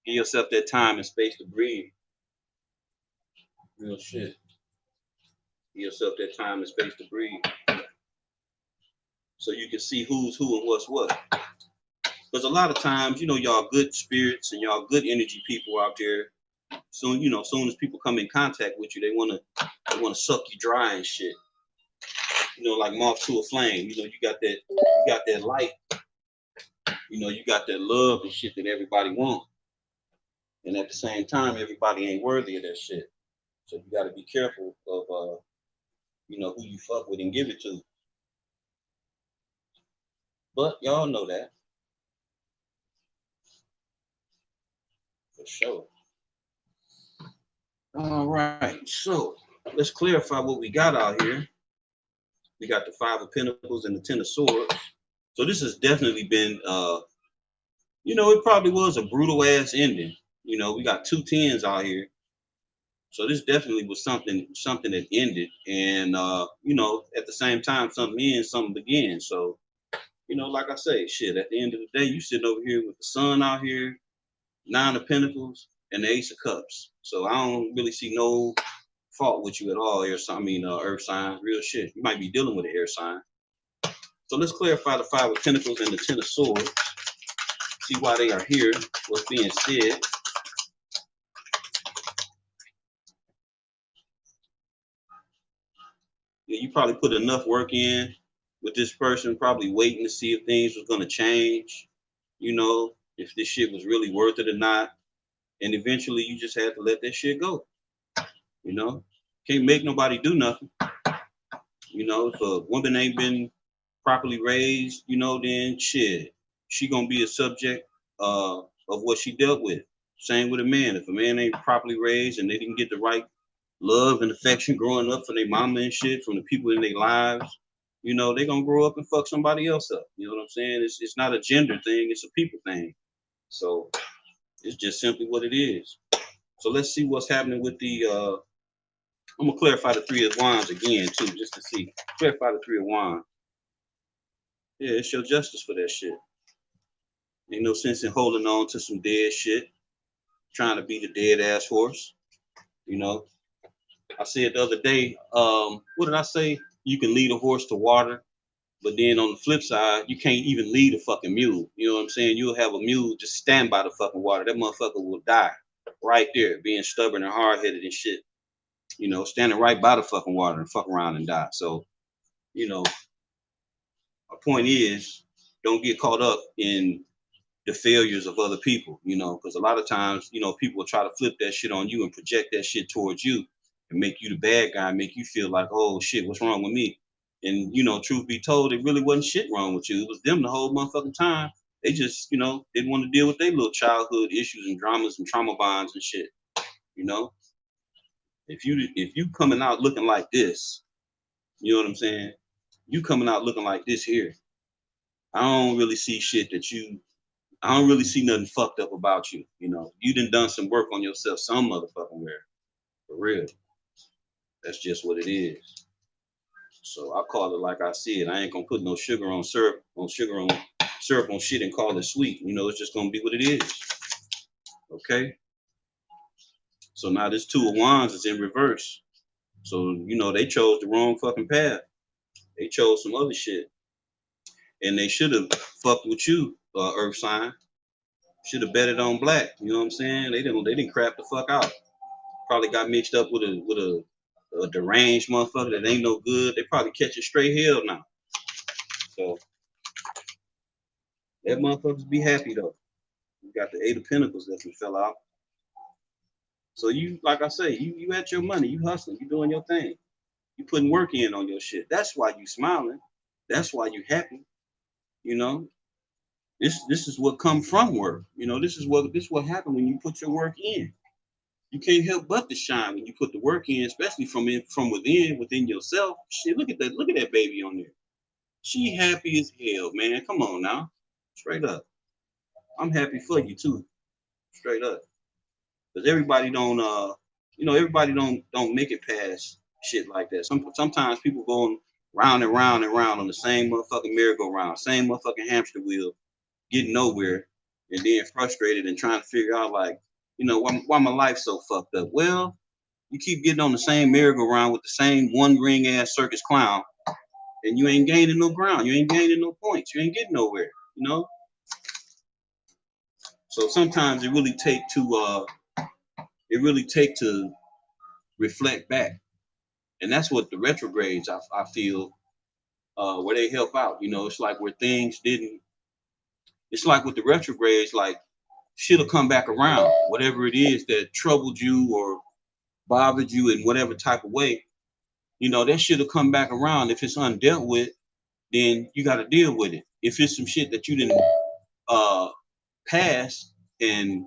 Give yourself that time and space to breathe. Real shit. Give yourself that time and space to breathe. So you can see who's who and what's what. Because a lot of times, you know, y'all good spirits and y'all good energy people out there. Soon, you know, soon as people come in contact with you, they wanna suck you dry and shit. You know, like moth to a flame. You know, you got that light. You know, you got that love and shit that everybody wants. And at the same time, everybody ain't worthy of that shit. So you got to be careful of, you know, who you fuck with and give it to. But y'all know that for sure. All right, so let's clarify what we got out here. We got the Five of Pentacles and the Ten of Swords. So this has definitely been, you know, it probably was a brutal ass ending. You know, we got two tens out here. So this definitely was something that ended, and you know, at the same time, something ends, something begins. So you know, like I say, shit. At the end of the day, you sitting over here with the sun out here, Nine of Pentacles, and the Ace of Cups. So I don't really see no fault with you at all, Earth sign. Real shit. You might be dealing with an air sign. So let's clarify the Five of Pentacles and the Ten of Swords. See why they are here. What's being said. Yeah, you probably put enough work in with this person, probably waiting to see if things was gonna change. You know, if this shit was really worth it or not. And eventually, you just had to let that shit go. You know, can't make nobody do nothing. You know, if a woman ain't been properly raised, you know, then shit, she gonna be a subject of what she dealt with. Same with a man. If a man ain't properly raised and they didn't get the right love and affection growing up from their mama and shit, from the people in their lives, you know, they gonna grow up and fuck somebody else up. You know what I'm saying? It's not a gender thing, it's a people thing. So it's just simply what it is. So let's see what's happening with the I'm gonna clarify the Three of Wands again too, just to see. Clarify the Three of Wands. Yeah, it's your justice for that shit. Ain't no sense in holding on to some dead shit, trying to beat a dead ass horse. You know, I said the other day, what did I say? You can lead a horse to water, but then on the flip side, you can't even lead a fucking mule. You know what I'm saying? You'll have a mule just stand by the fucking water. That motherfucker will die. right there, being stubborn and hard headed and shit. You know, standing right by the fucking water and fuck around and die. So, you know, my point is, don't get caught up in the failures of other people, you know, because a lot of times, you know, people will try to flip that shit on you and project that shit towards you and make you the bad guy, make you feel like, oh shit, what's wrong with me? And you know, truth be told, it really wasn't shit wrong with you. It was them the whole motherfucking time. They just, you know, didn't want to deal with their little childhood issues and dramas and trauma bonds and shit. You know, if you coming out looking like this, you know what I'm saying? You coming out looking like this here. I don't really see shit that you I don't really see nothing fucked up about you. You know, you done some work on yourself some motherfucking where. For real. That's just what it is. So I call it like I see it. I ain't gonna put no sugar on syrup on shit and call it sweet. You know, it's just gonna be what it is. Okay. So now this two of wands is in reverse. So, you know, they chose the wrong fucking path. They chose some other shit. And they should have fucked with you, Earth sign. Should have betted on black. You know what I'm saying? They didn't crap the fuck out. Probably got mixed up with a deranged motherfucker that ain't no good. They probably catch it straight hell now. So that motherfuckers be happy though. You got the Eight of Pentacles that fell out. So you, like I say, you at your money, you hustling, you doing your thing, you putting work in on your shit. That's why you smiling. That's why you happy. You know, this is what come from work. You know, this is what happened when you put your work in. You can't help but to shine when you put the work in, especially from within yourself. Shit, look at that baby on there. She happy as hell, man. Come on now. Straight up. I'm happy for you too. Straight up. Because everybody don't everybody don't make it past shit like that. Sometimes people going round and round and round on the same motherfucking merry-go-round, same motherfucking hamster wheel, getting nowhere, and being frustrated and trying to figure out like, you know, why my life so fucked up. Well, you keep getting on the same merry-go-round with the same one ring ass circus clown, and you ain't gaining no ground. You ain't gaining no points. You ain't getting nowhere. You know. So sometimes it really take to reflect back, and that's what the retrogrades I feel where they help out. You know, it's like where things didn't. It's like with the retrogrades, like shit'll come back around. Whatever it is that troubled you or bothered you in whatever type of way, you know, that shit'll come back around. If it's undealt with, then you got to deal with it. If it's some shit that you didn't uh, pass and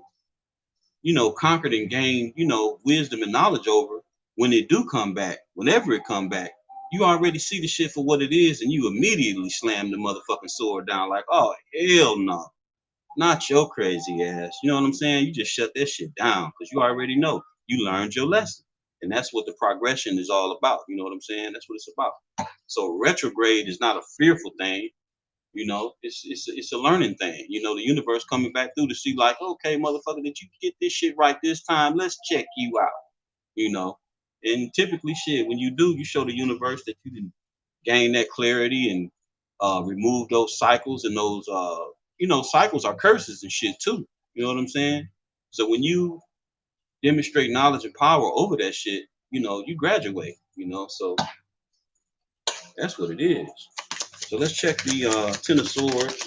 you know conquered and gained, you know, wisdom and knowledge over, when it do come back, whenever it come back, you already see the shit for what it is, and you immediately slam the motherfucking sword down like, oh hell no, not your crazy ass. You know what I'm saying? You just shut that shit down because you already know you learned your lesson, and that's what the progression is all about. You know what I'm saying? That's what it's about. So retrograde is not a fearful thing. You know, it's a learning thing. You know, the universe coming back through to see like, okay, motherfucker, did you get this shit right this time? Let's check you out. You know, and typically, shit, when you do, you show the universe that you can gain that clarity and remove those cycles and those you know, cycles are curses and shit too. You know what I'm saying? So when you demonstrate knowledge and power over that shit, you know, you graduate. You know, so that's what it is. So let's check the Ten of Swords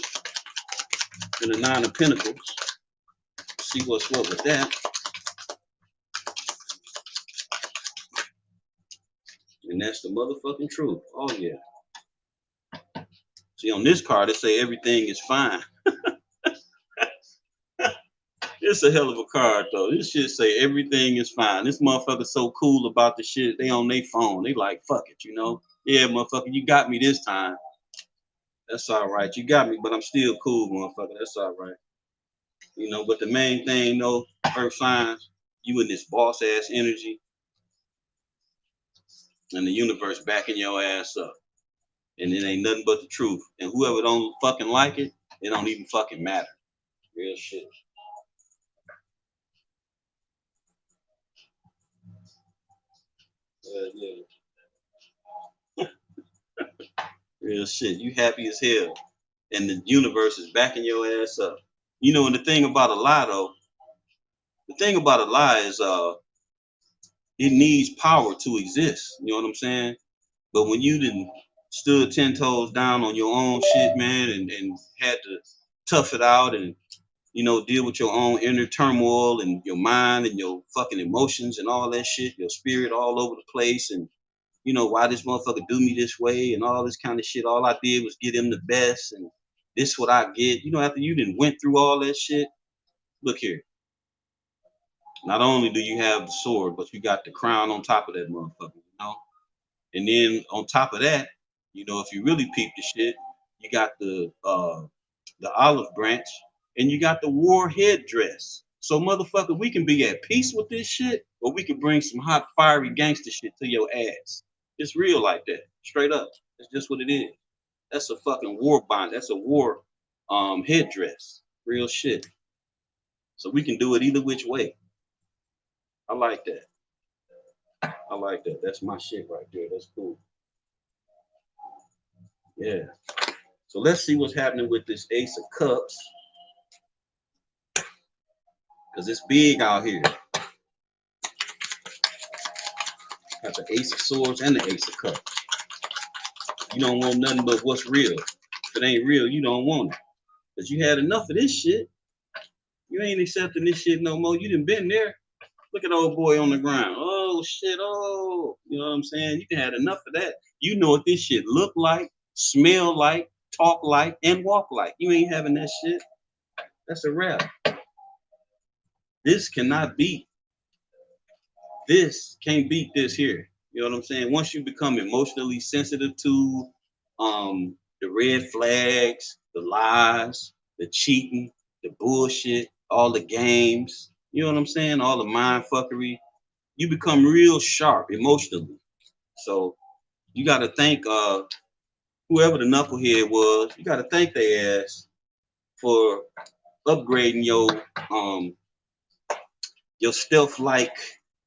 and the Nine of Pentacles. See what's what with that. And that's the motherfucking truth. Oh yeah. See on this card it say everything is fine. It's a hell of a card though. This shit say everything is fine. This motherfucker's so cool about the shit. They on their phone. They like fuck it, you know. Yeah, motherfucker, you got me this time. That's all right. You got me, but I'm still cool, motherfucker. That's all right. You know, but the main thing though, Earth signs, you in this boss ass energy, and the universe backing your ass up. And it ain't nothing but the truth. And whoever don't fucking like it, it don't even fucking matter. Real shit. Yeah. Real shit. You happy as hell. And the universe is backing your ass up. You know, and the thing about a lie though, The thing about a lie is it needs power to exist. You know what I'm saying? But when you done stood 10 toes down on your own shit, man, and had to tough it out and deal with your own inner turmoil and your mind and your fucking emotions and all that shit, your spirit all over the place, and why this motherfucker do me this way and all this kind of shit. All I did was give him the best, and this what I get. After you done went through all that shit, look here. Not only do you have the sword, but you got the crown on top of that motherfucker. And then on top of that, if you really peep the shit, you got the olive branch, and you got the war headdress. So motherfucker, we can be at peace with this shit, or we can bring some hot, fiery gangster shit to your ass. It's real like that, straight up. That's just what it is. That's a fucking war bond. That's a war headdress. Real shit. So we can do it either which way. I like that. I like that. That's my shit right there. That's cool. Yeah. So let's see what's happening with this Ace of Cups. Because it's big out here. Got the Ace of Swords and the Ace of Cups. You don't want nothing but what's real. If it ain't real, you don't want it. Because you had enough of this shit. You ain't accepting this shit no more. You done been there. Look at old boy on the ground. Oh, shit. Oh. You know what I'm saying? You can have enough of that. You know what this shit look like, smell like, talk like, and walk like. You ain't having that shit. That's a wrap. This cannot beat. This can't beat this here. You know what I'm saying? Once you become emotionally sensitive to the red flags, the lies, the cheating, the bullshit, all the games, you know what I'm saying? All the mind fuckery, you become real sharp emotionally. So you got to thank whoever the knucklehead was. You got to thank their ass for upgrading your stealth-like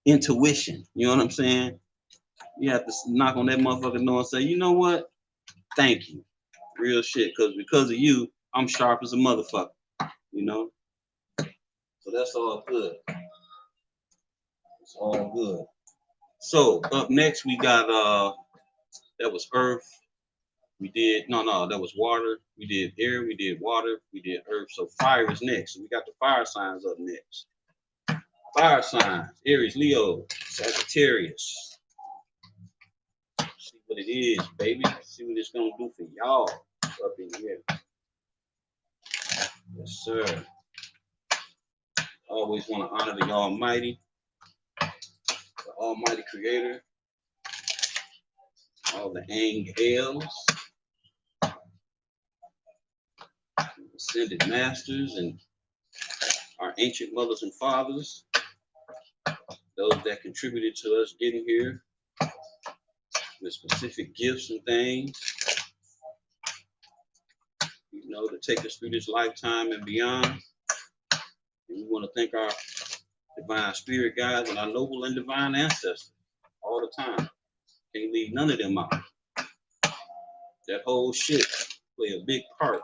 intuition. You know what I'm saying? You have to knock on that motherfucker door and say, you know what? Thank you. Real shit. Because of you, I'm sharp as a motherfucker. So that's all good. It's all good. So up next we got that was earth. We did that was water. We did air, we did water, we did earth. So fire is next. So we got the fire signs up next. Fire signs, Aries, Leo, Sagittarius. See what it is, baby. See what it's gonna do for y'all up in here. Yes, sir. Always want to honor the Almighty, the Almighty Creator, all the angels, ascended masters, and our ancient mothers and fathers, those that contributed to us getting here with specific gifts and things, to take us through this lifetime and beyond. And we want to thank our divine spirit guides and our noble and divine ancestors all the time. Can't leave none of them out. That whole shit play a big part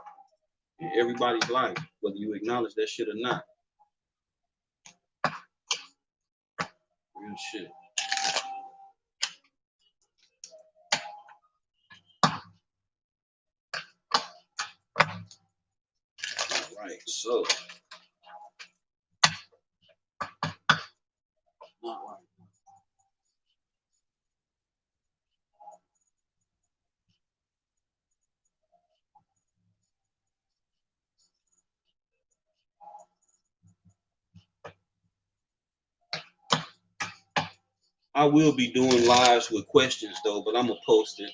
in everybody's life, whether you acknowledge that shit or not. Real shit. All right, so. All right. I will be doing lives with questions though, but I'm gonna post it.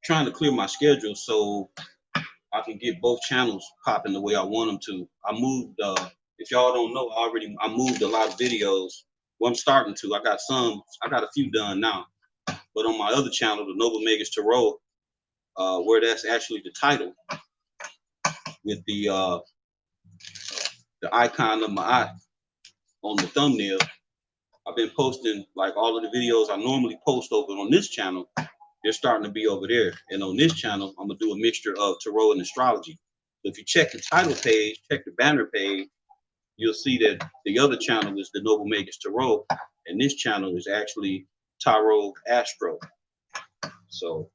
Trying to clear my schedule so I can get both channels popping the way I want them to. I moved. If y'all don't know, I moved a lot of videos. Well, I'm starting to. I got a few done now. But on my other channel, the Noble Megas Tarot, where that's actually the title with the icon of Ma'at on the thumbnail. I've been posting like all of the videos I normally post over on this channel. They're starting to be over there. And on this channel, I'm gonna do a mixture of tarot and astrology. So if you check the title page, check the banner page, you'll see that the other channel is the Noble Magus Tarot, and this channel is actually Tarot Astro. So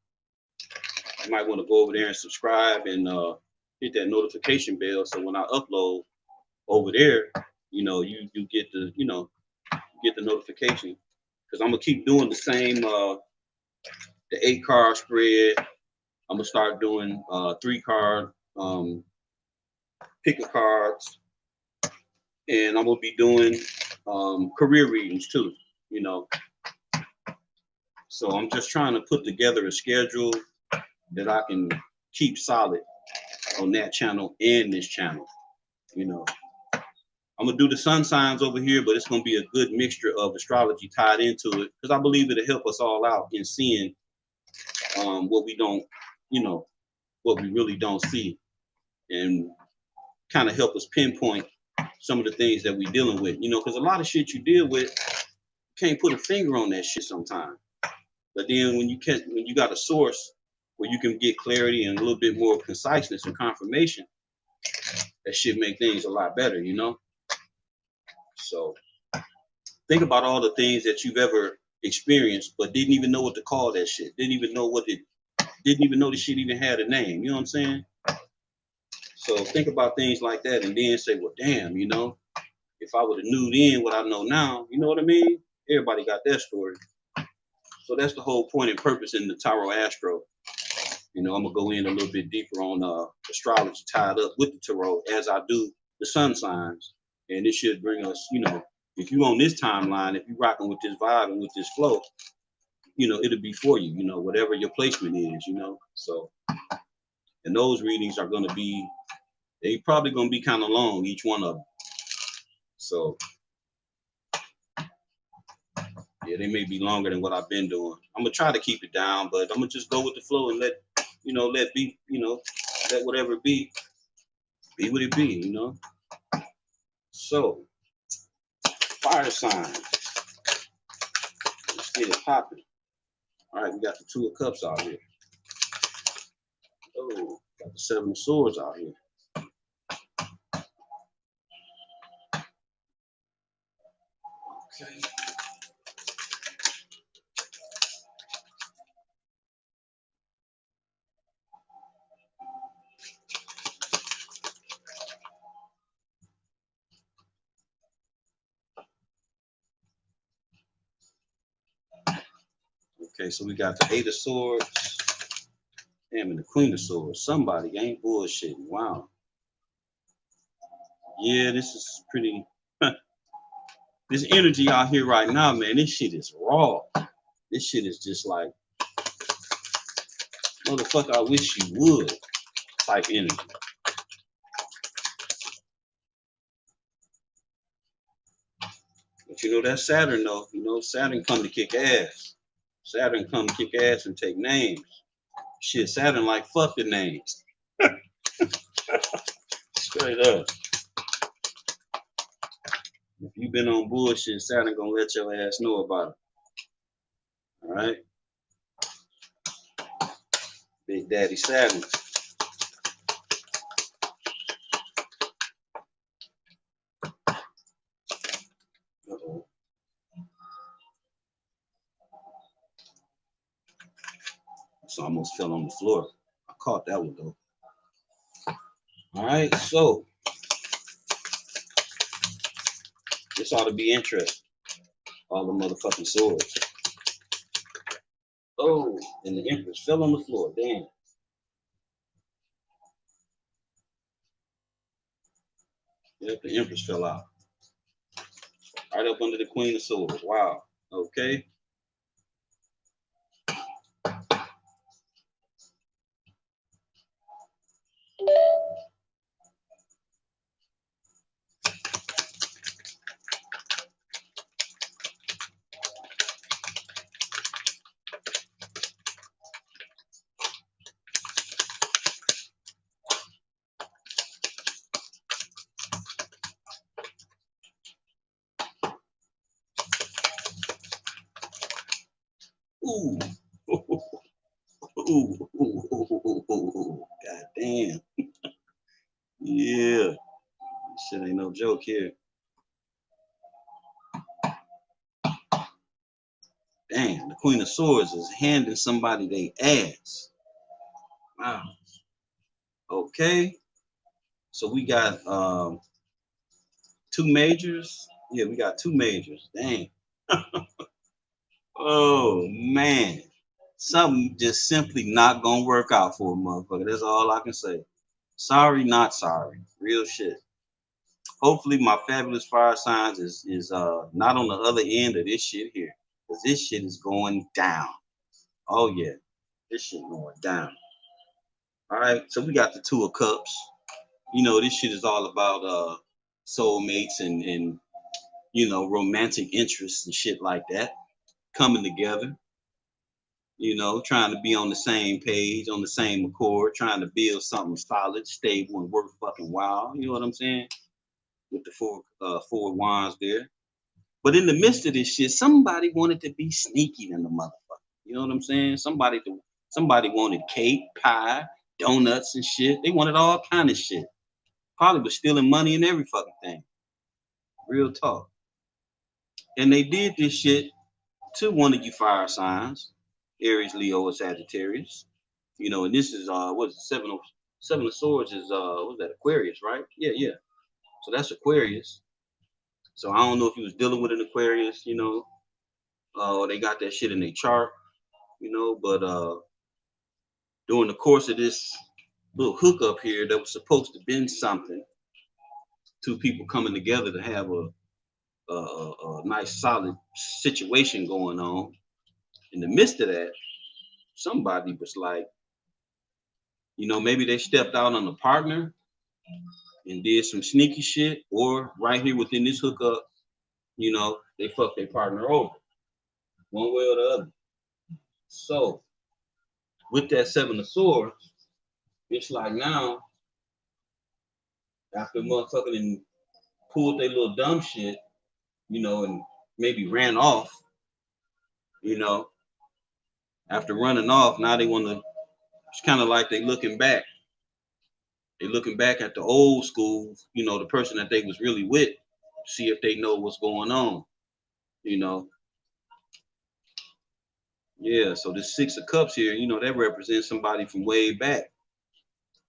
you might want to go over there and subscribe and hit that notification bell, so when I upload over there, you know, you get the, you know, get the notification, because I'm gonna keep doing the same the 8-card spread. I'm gonna start doing 3-card pick a cards, and I'm gonna be doing career readings too, you know. So I'm just trying to put together a schedule that I can keep solid on that channel and this channel, you know. I'm gonna do the sun signs over here, but it's gonna be a good mixture of astrology tied into it, because I believe it'll help us all out in seeing what we don't, you know, what we really don't see, and kind of help us pinpoint some of the things that we're dealing with, you know, because a lot of shit you deal with, you can't put a finger on that shit sometimes. But then when you got a source where you can get clarity and a little bit more conciseness and confirmation, that shit make things a lot better, you know. So think about all the things that you've ever experienced, but didn't even know what to call that shit. Didn't even know the shit even had a name. You know what I'm saying? So think about things like that, and then say, well, damn, you know, if I would have knew then what I know now, you know what I mean? Everybody got their story. So that's the whole point and purpose in the Tarot Astro. You know, I'm gonna go in a little bit deeper on astrology tied up with the tarot as I do the sun signs, and it should bring us, you know, if you on this timeline, if you rocking with this vibe and with this flow, you know, it'll be for you, you know, whatever your placement is, you know. So, and those readings are gonna be, they probably gonna be kind of long, each one of them. So yeah, they may be longer than what I've been doing. I'm gonna try to keep it down, but I'm gonna just go with the flow and let, you know, let be, you know, let whatever be what it be, you know. So fire signs, let's get it popping. All right, we got the 2 of Cups out here. Oh, got the 7 of Swords out here. Okay. Okay, so we got the 8 of Swords, damn, and the Queen of Swords. Somebody ain't bullshitting. Wow. Yeah, this is pretty. This energy out here right now, man, this shit is raw. This shit is just like, motherfucker, I wish you would type energy. But you know, that's Saturn though. You know, Saturn come to kick ass. Saturn come to kick ass and take names. Shit, Saturn like fuck the names. Straight up. If you been on bullshit, Saturn gonna let your ass know about it. All right. Big Daddy Saturn. Uh-oh. So I almost fell on the floor. I caught that one though. All right, so this ought to be interesting. All the motherfucking swords. Oh, and the Empress fell on the floor. Damn. Yep, the Empress fell out. Right up under the Queen of Swords. Wow. Okay. Ooh. Ooh. God damn. Yeah. Shit ain't no joke here. Damn, the Queen of Swords is handing somebody their ass. Wow. Okay. So we got two majors. Yeah, we got two majors. Dang. Oh man. Something just simply not gonna work out for a motherfucker. That's all I can say. Sorry, not sorry. Real shit. Hopefully my fabulous fire signs is not on the other end of this shit here. Cause this shit is going down. Oh yeah. This shit going down. All right. So we got the two of cups. You know, this shit is all about soulmates and you know, romantic interests and shit like that. Coming together, you know, trying to be on the same page, on the same accord, trying to build something solid, stable, and worth fucking while. You know what I'm saying? With the four wands there. But in the midst of this shit, somebody wanted to be sneaky than the motherfucker. You know what I'm saying? Somebody wanted cake, pie, donuts, and shit. They wanted all kind of shit. Probably was stealing money and every fucking thing. Real talk. And they did this shit to one of you fire signs, Aries, Leo, or Sagittarius. You know, and this is what is it, seven of swords is what's that, Aquarius, right? Yeah, yeah. So that's Aquarius. So I don't know if he was dealing with an Aquarius, you know, or they got that shit in their chart, you know, but during the course of this little hookup here that was supposed to been something, two people coming together to have a nice solid situation going on. In the midst of that, somebody was like, you know, maybe they stepped out on a partner and did some sneaky shit, or right here within this hookup, you know, they fucked their partner over, one way or the other. So with that seven of swords, it's like now, after motherfucker and pulled their little dumb shit, you know, and maybe ran off, you know, after running off, now they want to, it's kind of like they looking back. They looking back at the old school, you know, the person that they was really with, see if they know what's going on, you know. Yeah, so this six of cups here, you know, that represents somebody from way back.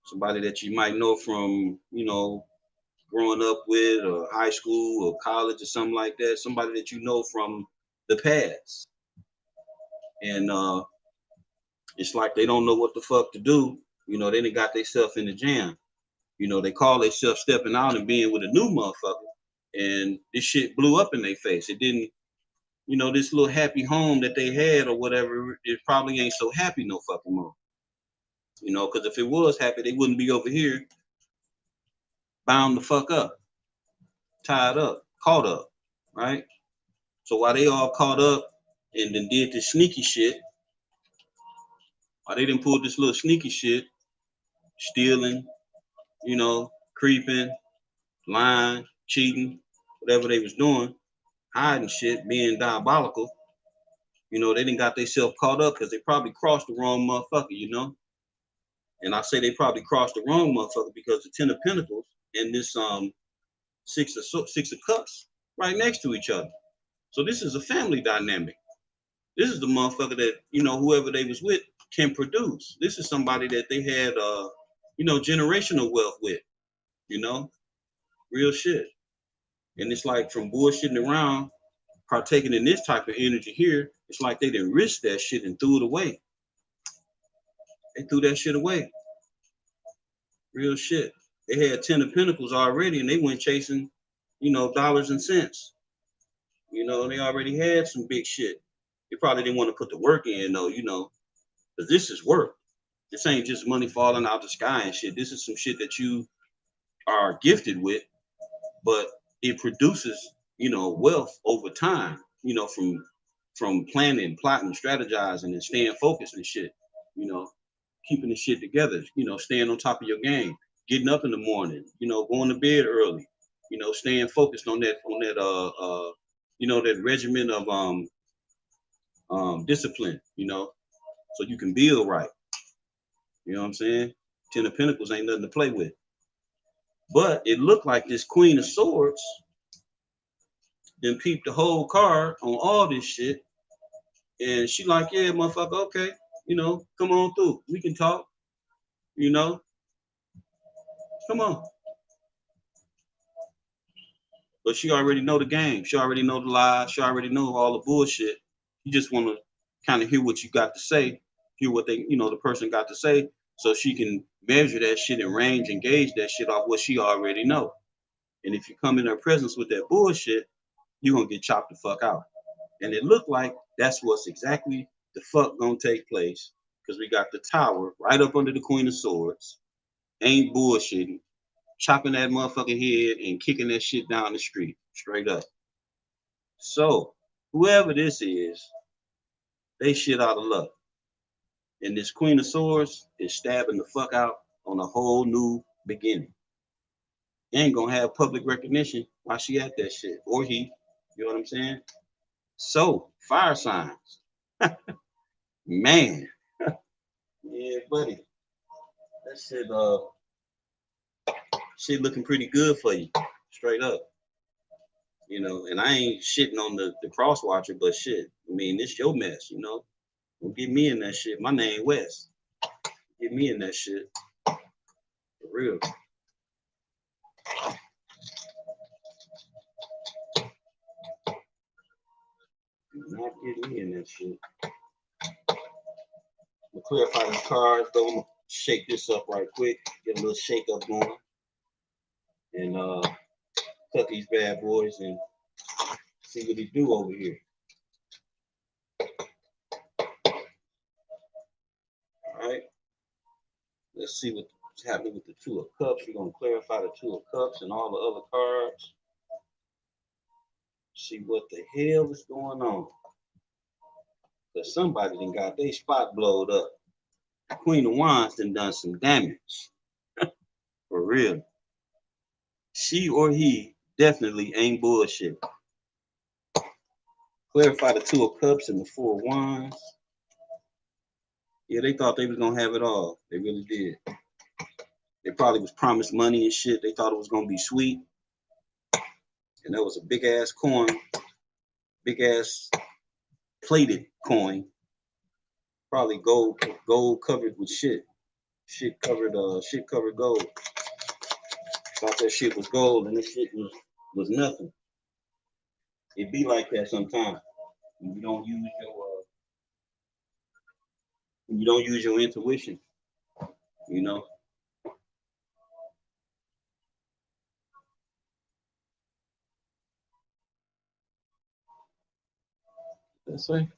Somebody that you might know from, you know, growing up with or high school or college or something like that. Somebody that you know from the past. And it's like they don't know what the fuck to do. You know, they done got themselves in the jam. You know, they call themselves stepping out and being with a new motherfucker. And this shit blew up in their face. It didn't, you know, this little happy home that they had or whatever, it probably ain't so happy no fucking more. You know, because if it was happy, they wouldn't be over here bound the fuck up, tied up, caught up, right? So while they all caught up and then did this sneaky shit, while they didn't pull this little sneaky shit, stealing, you know, creeping, lying, cheating, whatever they was doing, hiding shit, being diabolical, you know, they didn't got themselves caught up because they probably crossed the wrong motherfucker, you know. And I say they probably crossed the wrong motherfucker because the Ten of Pentacles and this six of cups right next to each other. So this is a family dynamic. This is the motherfucker that, you know, whoever they was with can produce. This is somebody that they had you know, generational wealth with, you know, real shit. And it's like from bullshitting around, partaking in this type of energy here, it's like they didn't risk that shit and threw it away. They threw that shit away. Real shit. They had Ten of Pentacles already and they went chasing, you know, dollars and cents. You know, they already had some big shit. They probably didn't want to put the work in though, you know, because this is work. This ain't just money falling out the sky and shit. This is some shit that you are gifted with, but it produces, you know, wealth over time, you know, from planning, plotting, strategizing, and staying focused and shit, you know, keeping the shit together, you know, staying on top of your game, getting up in the morning, you know, going to bed early, you know, staying focused on that you know, that regimen of discipline, you know, so you can build right. You know what I'm saying? Ten of Pentacles ain't nothing to play with. But it looked like this Queen of Swords then peeped the whole card on all this shit. And she like, yeah, motherfucker, okay, come on through. We can talk, you know, come on. But she already know the game. She already know the lies. She already know all the bullshit. You just want to kind of hear what you got to say, hear what the person got to say, so she can measure that shit and range and gauge that shit off what she already know. And if you come in her presence with that bullshit, you're gonna get chopped the fuck out. And it looked like that's what's exactly the fuck gonna take place. Because we got the tower right up under the Queen of Swords. Ain't bullshitting. Chopping that motherfucking head and kicking that shit down the street. Straight up. So, whoever this is, they shit out of luck. And this Queen of Swords is stabbing the fuck out on a whole new beginning. Ain't gonna have public recognition while she at that shit. Or he. You know what I'm saying? So, fire signs. Man. Yeah, buddy. That shit looking pretty good for you. Straight up. And I ain't shitting on the cross watcher, but shit. I mean, this your mess, Don't get me in that shit. My name Wes. Get me in that shit. For real. Not get me in that shit. I'm gonna clarify these cards, though. I'm gonna shake this up right quick, get a little shake up going, and cut these bad boys and see what he do over here. All right. Let's see what's happening with the Two of Cups. We're gonna clarify the Two of Cups and all the other cards. See what the hell is going on. Because somebody done got their spot blowed up. Queen of Wands done some damage. For real. She or he definitely ain't bullshit. Clarify the Two of Cups and the Four of Wands. Yeah, they thought they was gonna have it all. They really did. They probably was promised money and shit. They thought it was gonna be sweet. And that was a big ass coin, big ass plated coin. Probably gold covered with shit. Shit covered gold. Thought that shit was gold and this shit was nothing. It be like that sometimes. When you don't use your intuition, That's right.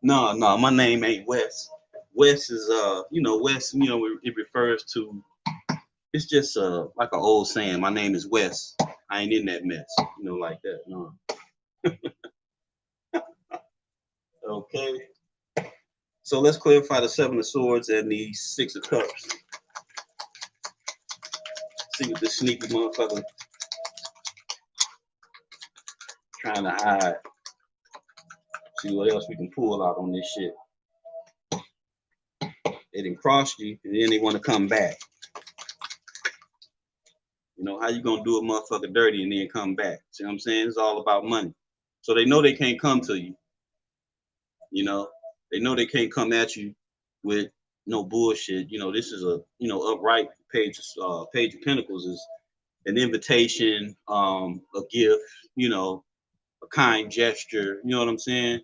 No, my name ain't Wes. Wes is Wes, it refers to, it's just like an old saying, my name is Wes. I ain't in that mess, like that. No. Okay. So let's clarify the Seven of Swords and the Six of Cups. See what this sneaky motherfucker trying to hide. See what else we can pull out on this shit. They done crossed you, and then they want to come back. How you gonna do a motherfucker dirty and then come back? See what I'm saying? It's all about money. So they know they can't come to you. They know they can't come at you with no bullshit. This is a upright page of Pentacles is an invitation, a gift, a kind gesture. You know what I'm saying?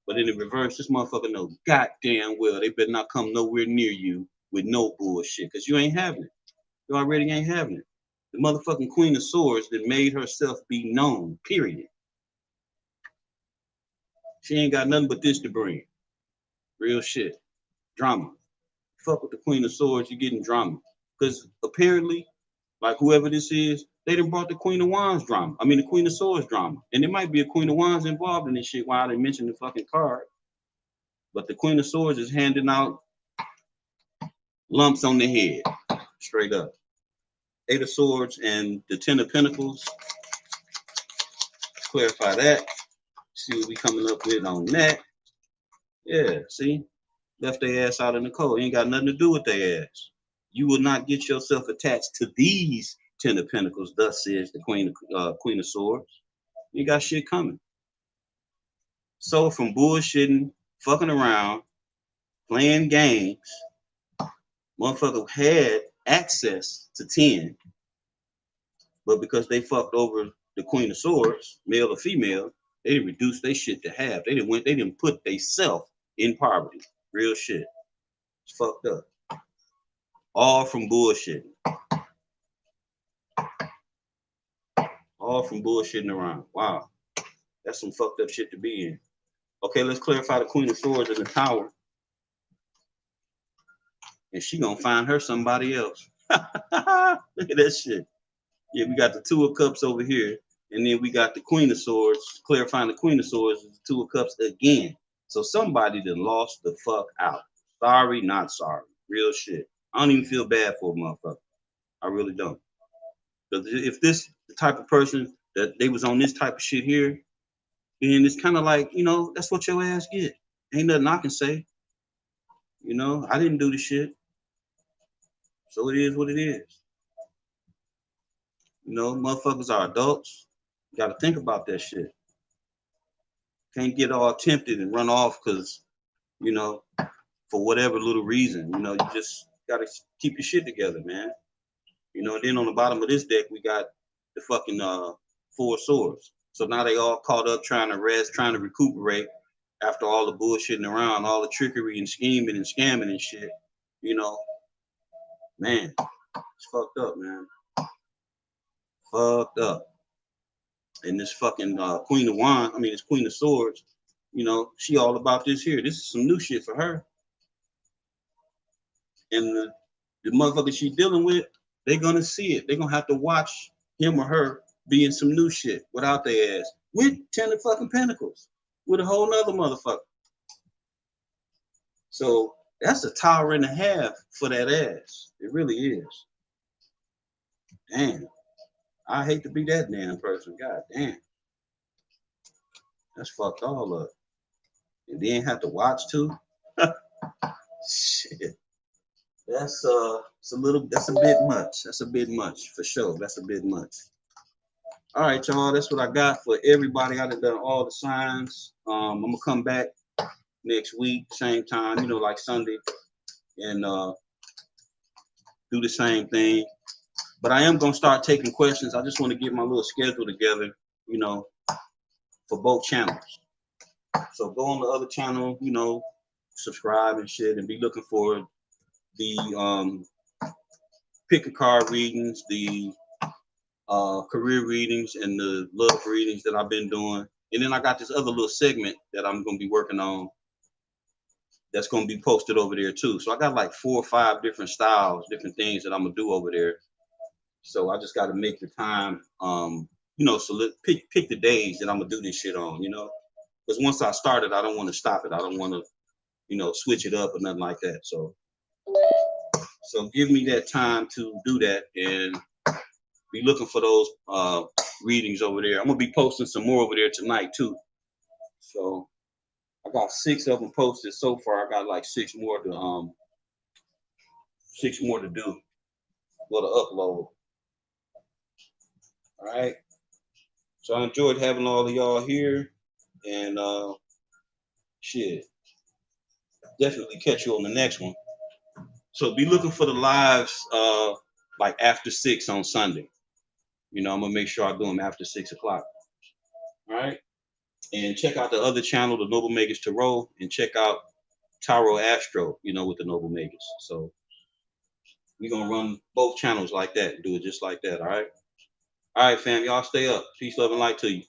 But in the reverse, this motherfucker knows goddamn well they better not come nowhere near you with no bullshit, because you ain't having it. You already ain't having it. The motherfucking Queen of Swords that made herself be known, period. She ain't got nothing but this to bring. Real shit. Drama. Fuck with the Queen of Swords, you're getting drama. Because apparently, like whoever this is, they done brought the Queen of Wands drama. I mean, the Queen of Swords drama. And there might be a Queen of Wands involved in this shit while they mention the fucking card. But the Queen of Swords is handing out lumps on the head. Straight up. Eight of Swords and the Ten of Pentacles. Clarify that. See what we coming up with on that. Yeah, see? Left their ass out in the cold. Ain't got nothing to do with their ass. You will not get yourself attached to these Ten of Pentacles, thus says the Queen of Swords. You got shit coming. So from bullshitting, fucking around, playing games, motherfucker had access to 10, but because they fucked over the Queen of Swords, male or female, they reduced their shit to half. They didn't put they self in poverty. Real shit. It's fucked up. All from bullshitting. All from bullshitting around. Wow. That's some fucked up shit to be in. Okay, let's clarify the Queen of Swords in the Tower. And she gonna find her somebody else. Look at that shit. Yeah, we got the Two of Cups over here. And then we got the Queen of Swords. Clarifying the Queen of Swords is the Two of Cups again. So somebody that lost the fuck out. Sorry, not sorry. Real shit. I don't even feel bad for a motherfucker. I really don't. Because if this the type of person that they was on this type of shit here, then it's kind of like, that's what your ass get. Ain't nothing I can say. I didn't do the shit. So it is what it is. Motherfuckers are adults. You gotta think about that shit. Can't get all tempted and run off because, for whatever little reason, you just gotta keep your shit together, man. And then on the bottom of this deck, we got the fucking Four of Swords. So now they all caught up trying to rest, trying to recuperate after all the bullshitting around, all the trickery and scheming and scamming and shit. Man, it's fucked up, man. Fucked up. And this fucking this Queen of Swords, she all about this here. This is some new shit for her. And the motherfucker she dealing with, they gonna see it. They gonna have to watch him or her being some new shit without their ass. With 10 of fucking Pentacles. With a whole nother motherfucker. So that's a tower and a half for that ass. It really is. Damn. I hate to be that damn person. God damn. That's fucked all up. And then have to watch too. Shit. That's that's a bit much. That's a bit much for sure. That's a bit much. All right, y'all. That's what I got for everybody. I done all the signs. I'm gonna come back next week, same time, like Sunday, and do the same thing. But I am gonna start taking questions. I just want to get my little schedule together, for both channels. So go on the other channel, subscribe and shit, and be looking for the pick a card readings, the career readings, and the love readings that I've been doing. And then I got this other little segment that I'm gonna be working on that's gonna be posted over there too. So I got like 4 or 5 different styles, different things that I'm gonna do over there. So I just got to make the time, so pick the days that I'm gonna do this shit on, because once I started, I don't want to stop it. I don't want to, switch it up or nothing like that. So give me that time to do that and be looking for those readings over there. I'm gonna be posting some more over there tonight too. So I got 6 of them posted so far. I got like 6 more to do. Well, to upload. All right. So I enjoyed having all of y'all here, and shit, definitely catch you on the next one. So be looking for the lives like after 6 on Sunday. I'm gonna make sure I do them after 6 o'clock. All right. And check out the other channel, the Noble Magus Tarot, and check out Tarot Astro, with the Noble Magus. So we're gonna run both channels like that and do it just like that. All right. All right, fam. Y'all stay up. Peace, love, and light to you.